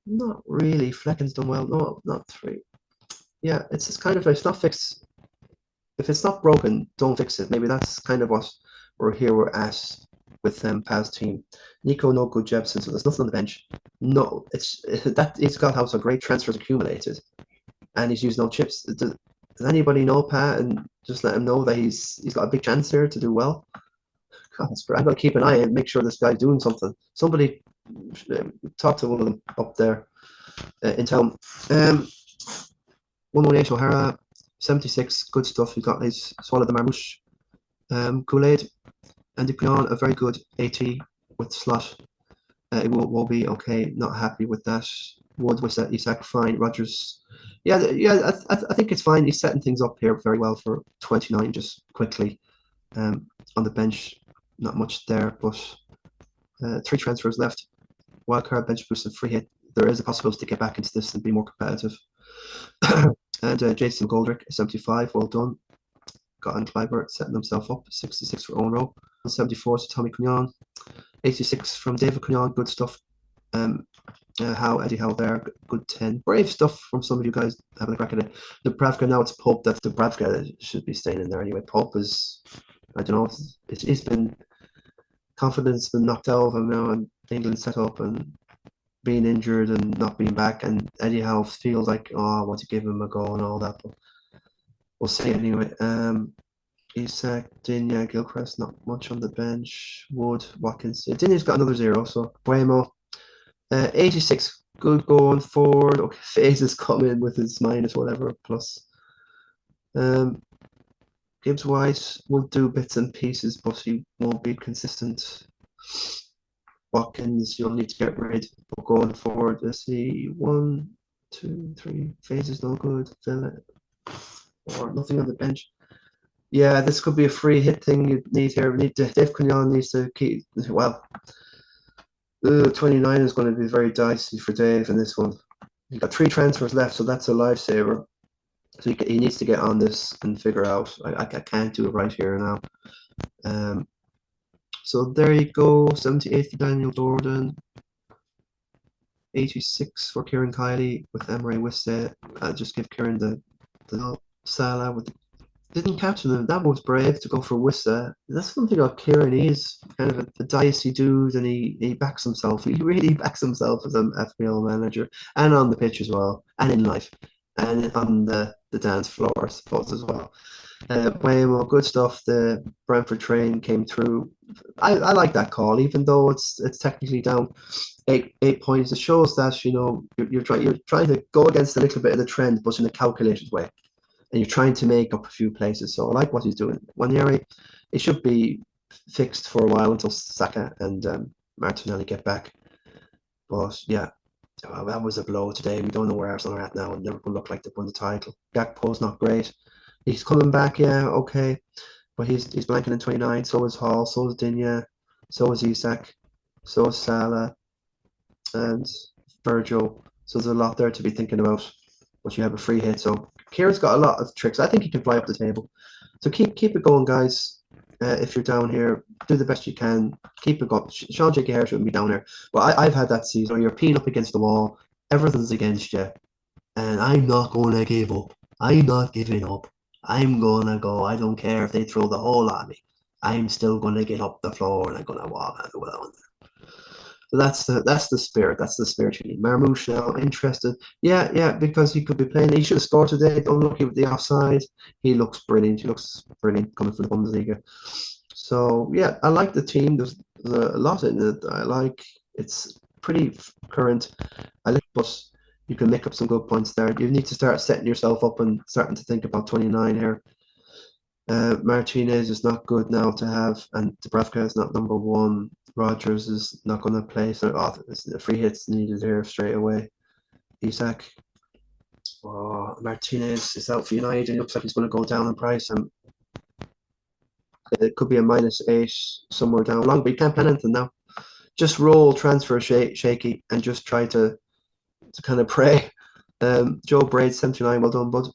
Not really. Flecken's done well. No, not 3. Yeah, it's kind of, it's not fixed. If it's not broken, don't fix it. Maybe that's kind of what we're at with Paz team. Nico, no good Jebson, so there's nothing on the bench. No, he's got how some great transfers accumulated, and he's used no chips. Does anybody know Pat and just let him know that he's got a big chance here to do well? God, I'm gonna keep an eye and make sure this guy's doing something. Somebody talk to one of them up there in town. 118 O'Hara, 76, good stuff. He got his swallowed the marmouche. Kool-Aid, Andy Pion, a very good AT with Slot. It will be okay. Not happy with that. Wood was that Isak fine. Rogers, yeah. I think it's fine. He's setting things up here very well for 29. Just quickly, on the bench, not much there, but 3 transfers left. Wildcard, bench boost, and free hit. There is a possibility to get back into this and be more competitive. And Jason Goldrick, 75, well done. Got on Clyburn, setting himself up. 66 for Owen Rowe. 74 to Tommy Cunyon. 86 from David Cunyon, good stuff. Eddie Howe there, good 10. Brave stuff from some of you guys having a crack at it. Dubravka, now it's Pope. That's Dubravka should be staying in there anyway. Pope is, I don't know, it's been, confidence been knocked out of him now, and England set up and being injured and not being back, and Eddie Howe feels like, oh, I want to give him a go and all that, but we'll see anyway. Isak, Dinya, Gilchrist, not much on the bench. Wood, Watkins. Dinya's got another 0, so Buemo. 86, good going forward. Okay, FaZe is coming with his minus whatever plus. Gibbs White will do bits and pieces, but he won't be consistent. Watkins, you'll need to get rid. But going forward, let's see. 1, 2, 3. FaZe is no good. Fill it. Or nothing on the bench. Yeah, this could be a free hit thing you need here. We need to, Dave Cunyon needs to keep, well, 29 is going to be very dicey for Dave in this one. He's got 3 transfers left, so that's a lifesaver. So he needs to get on this and figure out. I can't do it right here now. So there you go. 78 for Daniel Jordan. 86 for Kieran Kiley with Emery Wisse. I'll just give Kieran the Salah with the, didn't captain him. That was brave to go for Wisse. That's something about Kieran. He's kind of a dicey dude, and he backs himself. He really backs himself as an FPL manager, and on the pitch as well, and in life, and on the dance floor, I suppose, as well. Waymo, good stuff. The Brentford train came through. I like that call, even though it's technically down 8 points. It shows that, you know, you're trying to go against a little bit of the trend, but in a calculated way, and you're trying to make up a few places. So I like what he's doing. Wanyeri, it should be fixed for a while until Saka and Martinelli get back. But yeah, that was a blow today. We don't know where Arsenal are at now, and Liverpool look like they won the title. Gakpo's not great. He's coming back, yeah, okay, but he's blanking in 29. So is Hall, so is Dinya, so is Isak, so is Salah, and Virgil. So there's a lot there to be thinking about. But you have a free hit, so Kieran's got a lot of tricks. I think he can fly up the table. So keep it going, guys. If you're down here, do the best you can. Keep it going. Sean J.K. Harris shouldn't be down here, but I've had that season where you're peeing up against the wall. Everything's against you, and I'm not going to give up. I'm not giving up. I'm gonna go. I don't care if they throw the hole at me. I'm still gonna get up the floor and I'm gonna walk out well. So that's the spirit. That's the spirit you need. Marmouche now interested. Yeah, because he could be playing. He should have scored today. Don't look at the offside. He looks brilliant. He looks brilliant coming from the Bundesliga. So yeah, I like the team. There's a lot in it. I like. It's pretty current. I like, but you can make up some good points there. You need to start setting yourself up and starting to think about 29 here. Martinez is not good now to have, and Dubravka is not number 1. Rogers is not going to play, so the free hits needed here straight away. Isak. Oh, Martinez is out for United. It looks like he's going to go down in price. it could be a -8 somewhere down long, but you can't plan anything now. Just roll transfer shaky and just try to kind of pray. Joe Braid 79, well done, bud.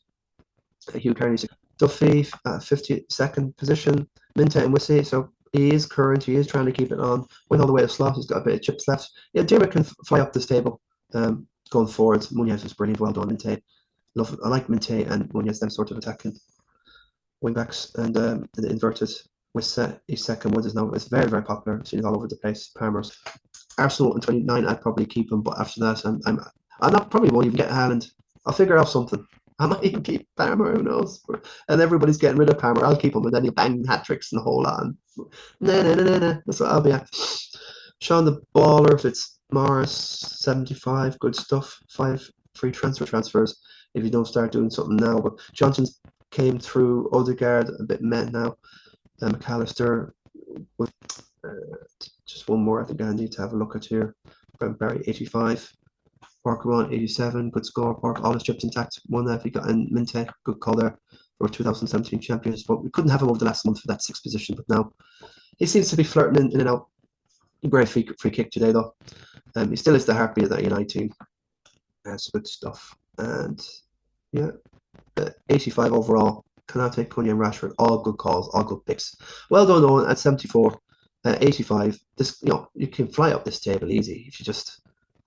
Hugh Carney, Duffy 52nd position. Minta and Wissy, so he is current. He is trying to keep it on. Went all the way to Slot. He's got a bit of chips left. Yeah, Dermot can fly up this table. Going forward, Munoz was brilliant. Well done, Minte. I like Minte and Munoz, them sort of attacking wing backs, and the inverted with each second Woods is now it's very, very popular. Seen it all over the place. Palmer's Arsenal in 29. I'd probably keep him, but after that, I'm not probably won't even get Haaland. I'll figure out something. I might even keep Palmer. Who knows? And everybody's getting rid of Palmer. I'll keep him, and then he'll bang hat tricks and the whole lot. Nah. That's what I'll be at. Sean the Baller, if it's Morris 75, good stuff. 5 free transfers if you don't start doing something now. But Johnson's came through. Odegaard a bit met now. McAllister with just one more. I think I need to have a look at here. Brent Barry 85. Parker 1 87. Good score. Parker all his chips intact. One that he got in Minte. Good call there for 2017 champions. But we couldn't have him over the last month for that 6th position. But now he seems to be flirting in and out. Great free kick today though. He still is the heartbeat of that United team. That's good stuff. And yeah, 85 overall. Konate, Cunha, and Rashford, all good calls, all good picks. Well done, Owen, at 74, 85. This, you can fly up this table easy if you just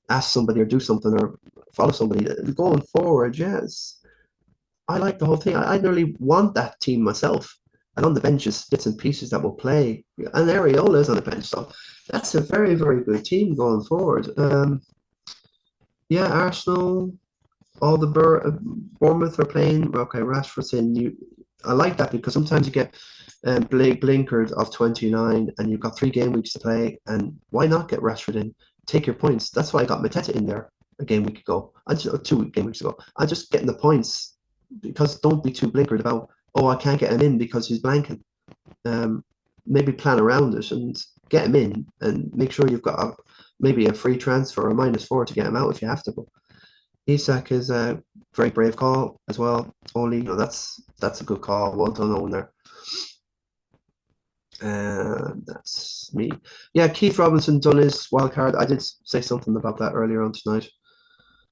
ask somebody or do something or follow somebody. Going forward, yes, I like the whole thing. I nearly want that team myself. And on the bench is bits and pieces that will play. And Areola is on the bench, so that's a very, very good team going forward. Yeah, Arsenal. All the Bournemouth are playing. Okay, Rashford's in. I like that because sometimes you get blinkered of 29 and you've got 3 game weeks to play. And why not get Rashford in? Take your points. That's why I got Mateta in there a game week ago. 2 game weeks ago. I'm just getting the points because don't be too blinkered about, oh, I can't get him in because he's blanking. Maybe plan around it and get him in and make sure you've got maybe a free transfer or -4 to get him out if you have to. But Isak is a very brave call as well. Only, that's a good call. Well done on there. And that's me. Yeah, Keith Robinson done his wild card. I did say something about that earlier on tonight.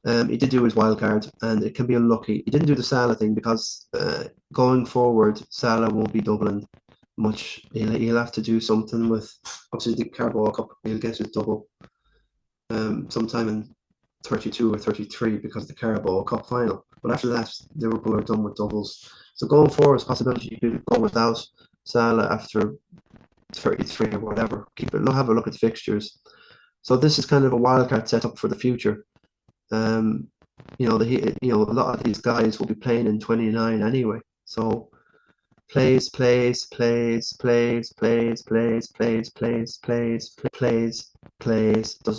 He did do his wild card, and it can be unlucky. He didn't do the Salah thing because going forward, Salah won't be doubling much. He'll have to do something with obviously the Carabao Cup. He'll get his double sometime in 32 or 33 because of the Carabao Cup final. But after that, Liverpool are done with doubles. So going forward, it's a possibility you could go without Salah after 33 or whatever. Have a look at the fixtures. So this is kind of a wildcard setup for the future. A lot of these guys will be playing in 29 anyway. So plays, doesn't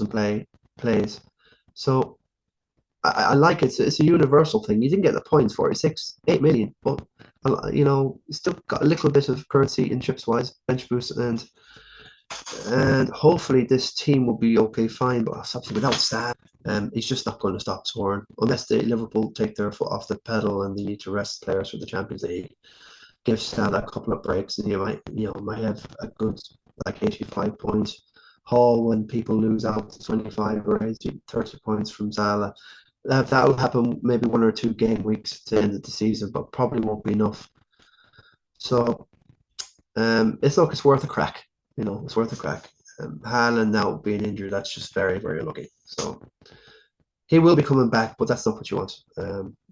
play, plays. So I like it. It's a universal thing. You didn't get the points for it. 8 million, but still got a little bit of currency in chips wise, bench boost, and hopefully this team will be okay, fine. But something without Sam, he's just not going to stop scoring unless Liverpool take their foot off the pedal and they need to rest players for the Champions League. Give Sam a couple of breaks, and you might have a good 85 points. Hall when people lose out to 25 or 30 points from Salah. That will happen maybe 1 or 2 game weeks to the end of the season, but probably won't be enough. So it's worth a crack. It's worth a crack. Haaland now being injured, that's just very, very unlucky. So he will be coming back, but that's not what you want.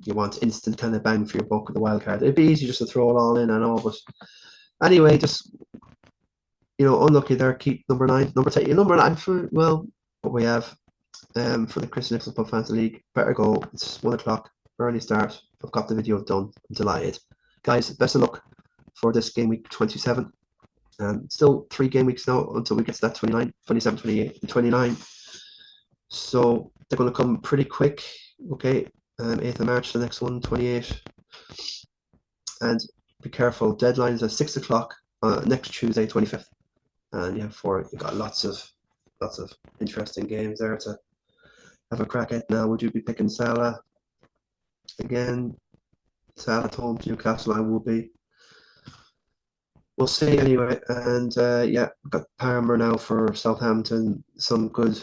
You want instant kind of bang for your buck with the wild card. It'd be easy just to throw it all in, I know, but anyway, just unlucky there. Keep number 9. Number 9 for what we have for the CHRISTY NICHOLSON PUN Fantasy League. Better go. It's 1 o'clock. Early start. I've got the video done. I'm delighted, guys. Best of luck for this game week 27. Still 3 game weeks now until we get to that 29, 27, 28, and 29. So they're going to come pretty quick. Okay, 8th of March, the next one, 28. And be careful. Deadline is at 6 o'clock next Tuesday, 25th. And you got lots of interesting games there to have a crack at. Now, would you be picking Salah again? Salah at home to Newcastle, I will be. we'll see anyway. And yeah, we've got Palmer now for Southampton. Some good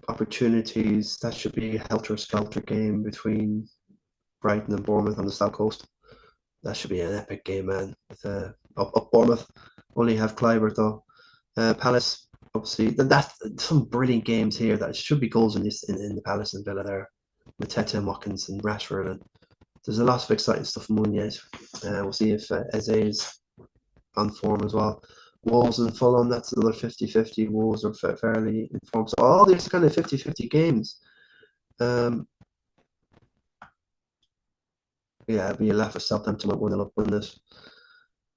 opportunities. That should be a helter-skelter game between Brighton and Bournemouth on the South Coast. That should be an epic game, man. With, up Bournemouth. Only have Clivert though. Palace, obviously. That's some brilliant games here. That should be goals in the Palace and Villa there. Mateta and Watkins and Rashford. And there's a lot of exciting stuff in Muñez. We'll see if Eze is on form as well. Wolves and Fulham, that's another 50-50. Wolves are fairly informed. So all these kind of 50-50 games. Yeah, it'd be a laugh if Southampton might win this.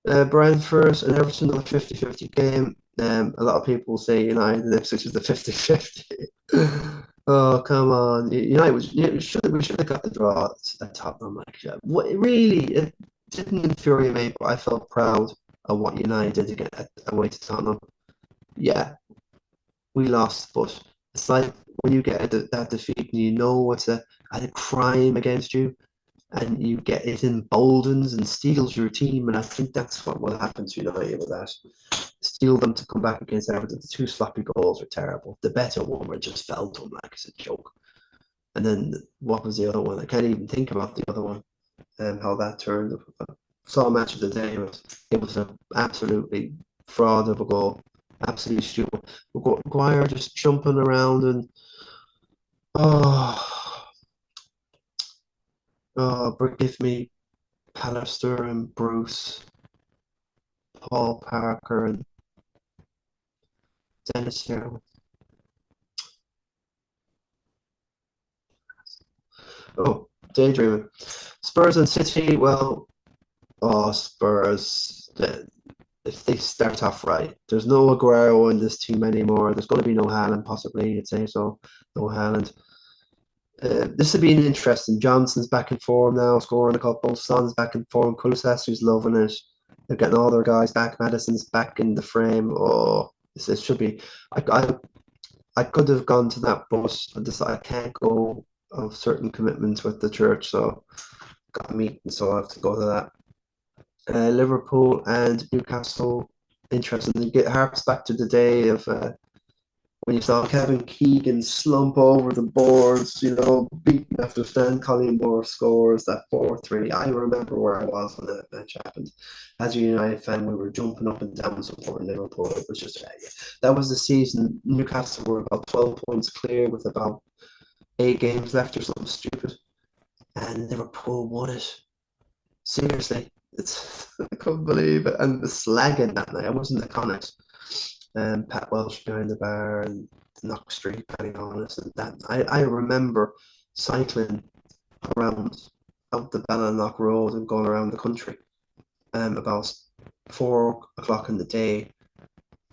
Brentford and Everton, another 50-50 game. A lot of people say United and Ipswich is the 50-50. Oh, come on. United we should have got the draw at Tottenham. Like, what really, it didn't infuriate me, but I felt proud of what United did to get away to Tottenham. Yeah, we lost, but it's like when you get that defeat and you know it's a crime against you, and you get it emboldens and steals your team, and I think that's what will happen to United with that. Steal them to come back against Everton. The two sloppy goals are terrible. The better one were just fell to them like it's a joke. And then what was the other one? I can't even think about the other one and how that turned. I saw a match of the day. It was an absolutely fraud of a goal. Absolutely stupid. Maguire just jumping around and give me Pallister and Bruce, Paul Parker and Dennis here. Oh, daydreaming. Spurs and City. Well, Spurs. If they start off right, there's no Aguero in this team anymore. There's going to be no Haaland, possibly. You'd say so. No Haaland. This would be an interesting. Johnson's back in form now, scoring a couple. Son's back in form. Kulusevski's loving it. They're getting all their guys back. Madison's back in the frame. Oh, this should be. I could have gone to that bus, but I can't go of certain commitments with the church, so got a meeting, so I have to go to that. Liverpool and Newcastle, interesting. They get harps back to the day of when you saw Kevin Keegan slump over the boards, beaten after Stan Collingwood scores that 4-3. I remember where I was when that match happened. As a United fan, we were jumping up and down supporting Liverpool. It was just, that was the season. Newcastle were about 12 points clear with about 8 games left or something stupid. And Liverpool won it. Seriously. I couldn't believe it. And the slagging that night, I wasn't the Connacht. Pat Welsh behind the bar and Knock Street, Ballyhaunis, and that. I remember cycling around out the Ballyhaunis Road and going around the country about 4 o'clock in the day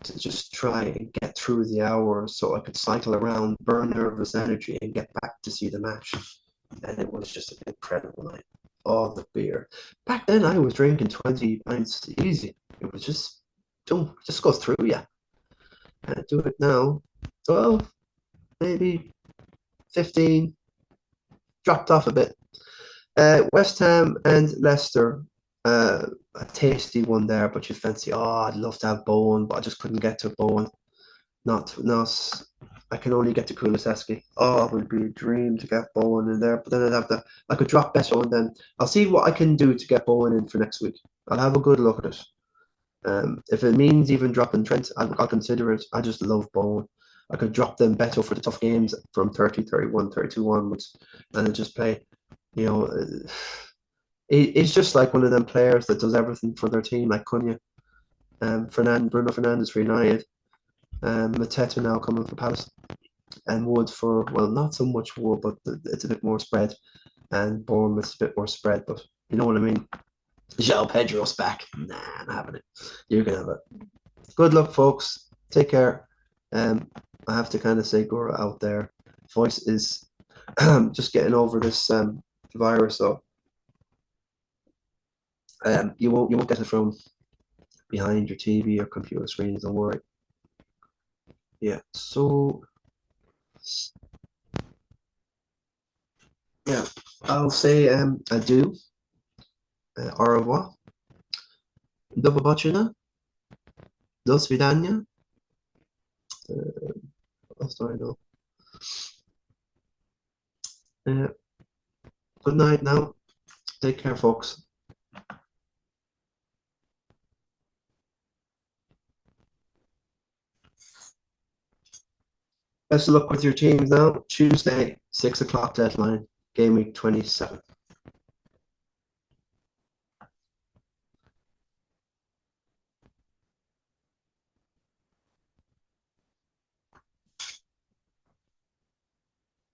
to just try and get through the hours so I could cycle around, burn nervous energy, and get back to see the match. And it was just an incredible night. All the beer. Back then, I was drinking 20 pints easy. It was just goes through you. Can't do it now. 12, maybe 15. Dropped off a bit. West Ham and Leicester. A tasty one there, but you fancy, I'd love to have Bowen, but I just couldn't get to Bowen. Not, I can only get to Kulusevski. It would be a dream to get Bowen in there, but then I could drop Beto, and then I'll see what I can do to get Bowen in for next week. I'll have a good look at it. If it means even dropping Trent, I'll consider it. I just love Bowen. I could drop them Beto for the tough games from 30, 31, 32 onwards, and then just play, it's just like one of them players that does everything for their team, like Cunha, Bruno Fernandes for United, Mateta now coming for Palace, and Wood for, well, not so much Wood, but it's a bit more spread, and Bournemouth's a bit more spread, but you know what I mean. João Pedro's back. Nah, I'm having it. You're gonna have it. Good luck, folks. Take care. I have to kind of say Gora out there. Voice is just getting over this virus, so you won't get it from behind your TV or computer screens. Don't worry. Yeah. So yeah, I'll say adieu, au revoir, do побачення, Do svidania. Sorry, no. Good night now. Take care, folks. Best of luck with your teams now. Tuesday, 6 o'clock deadline, game week 27.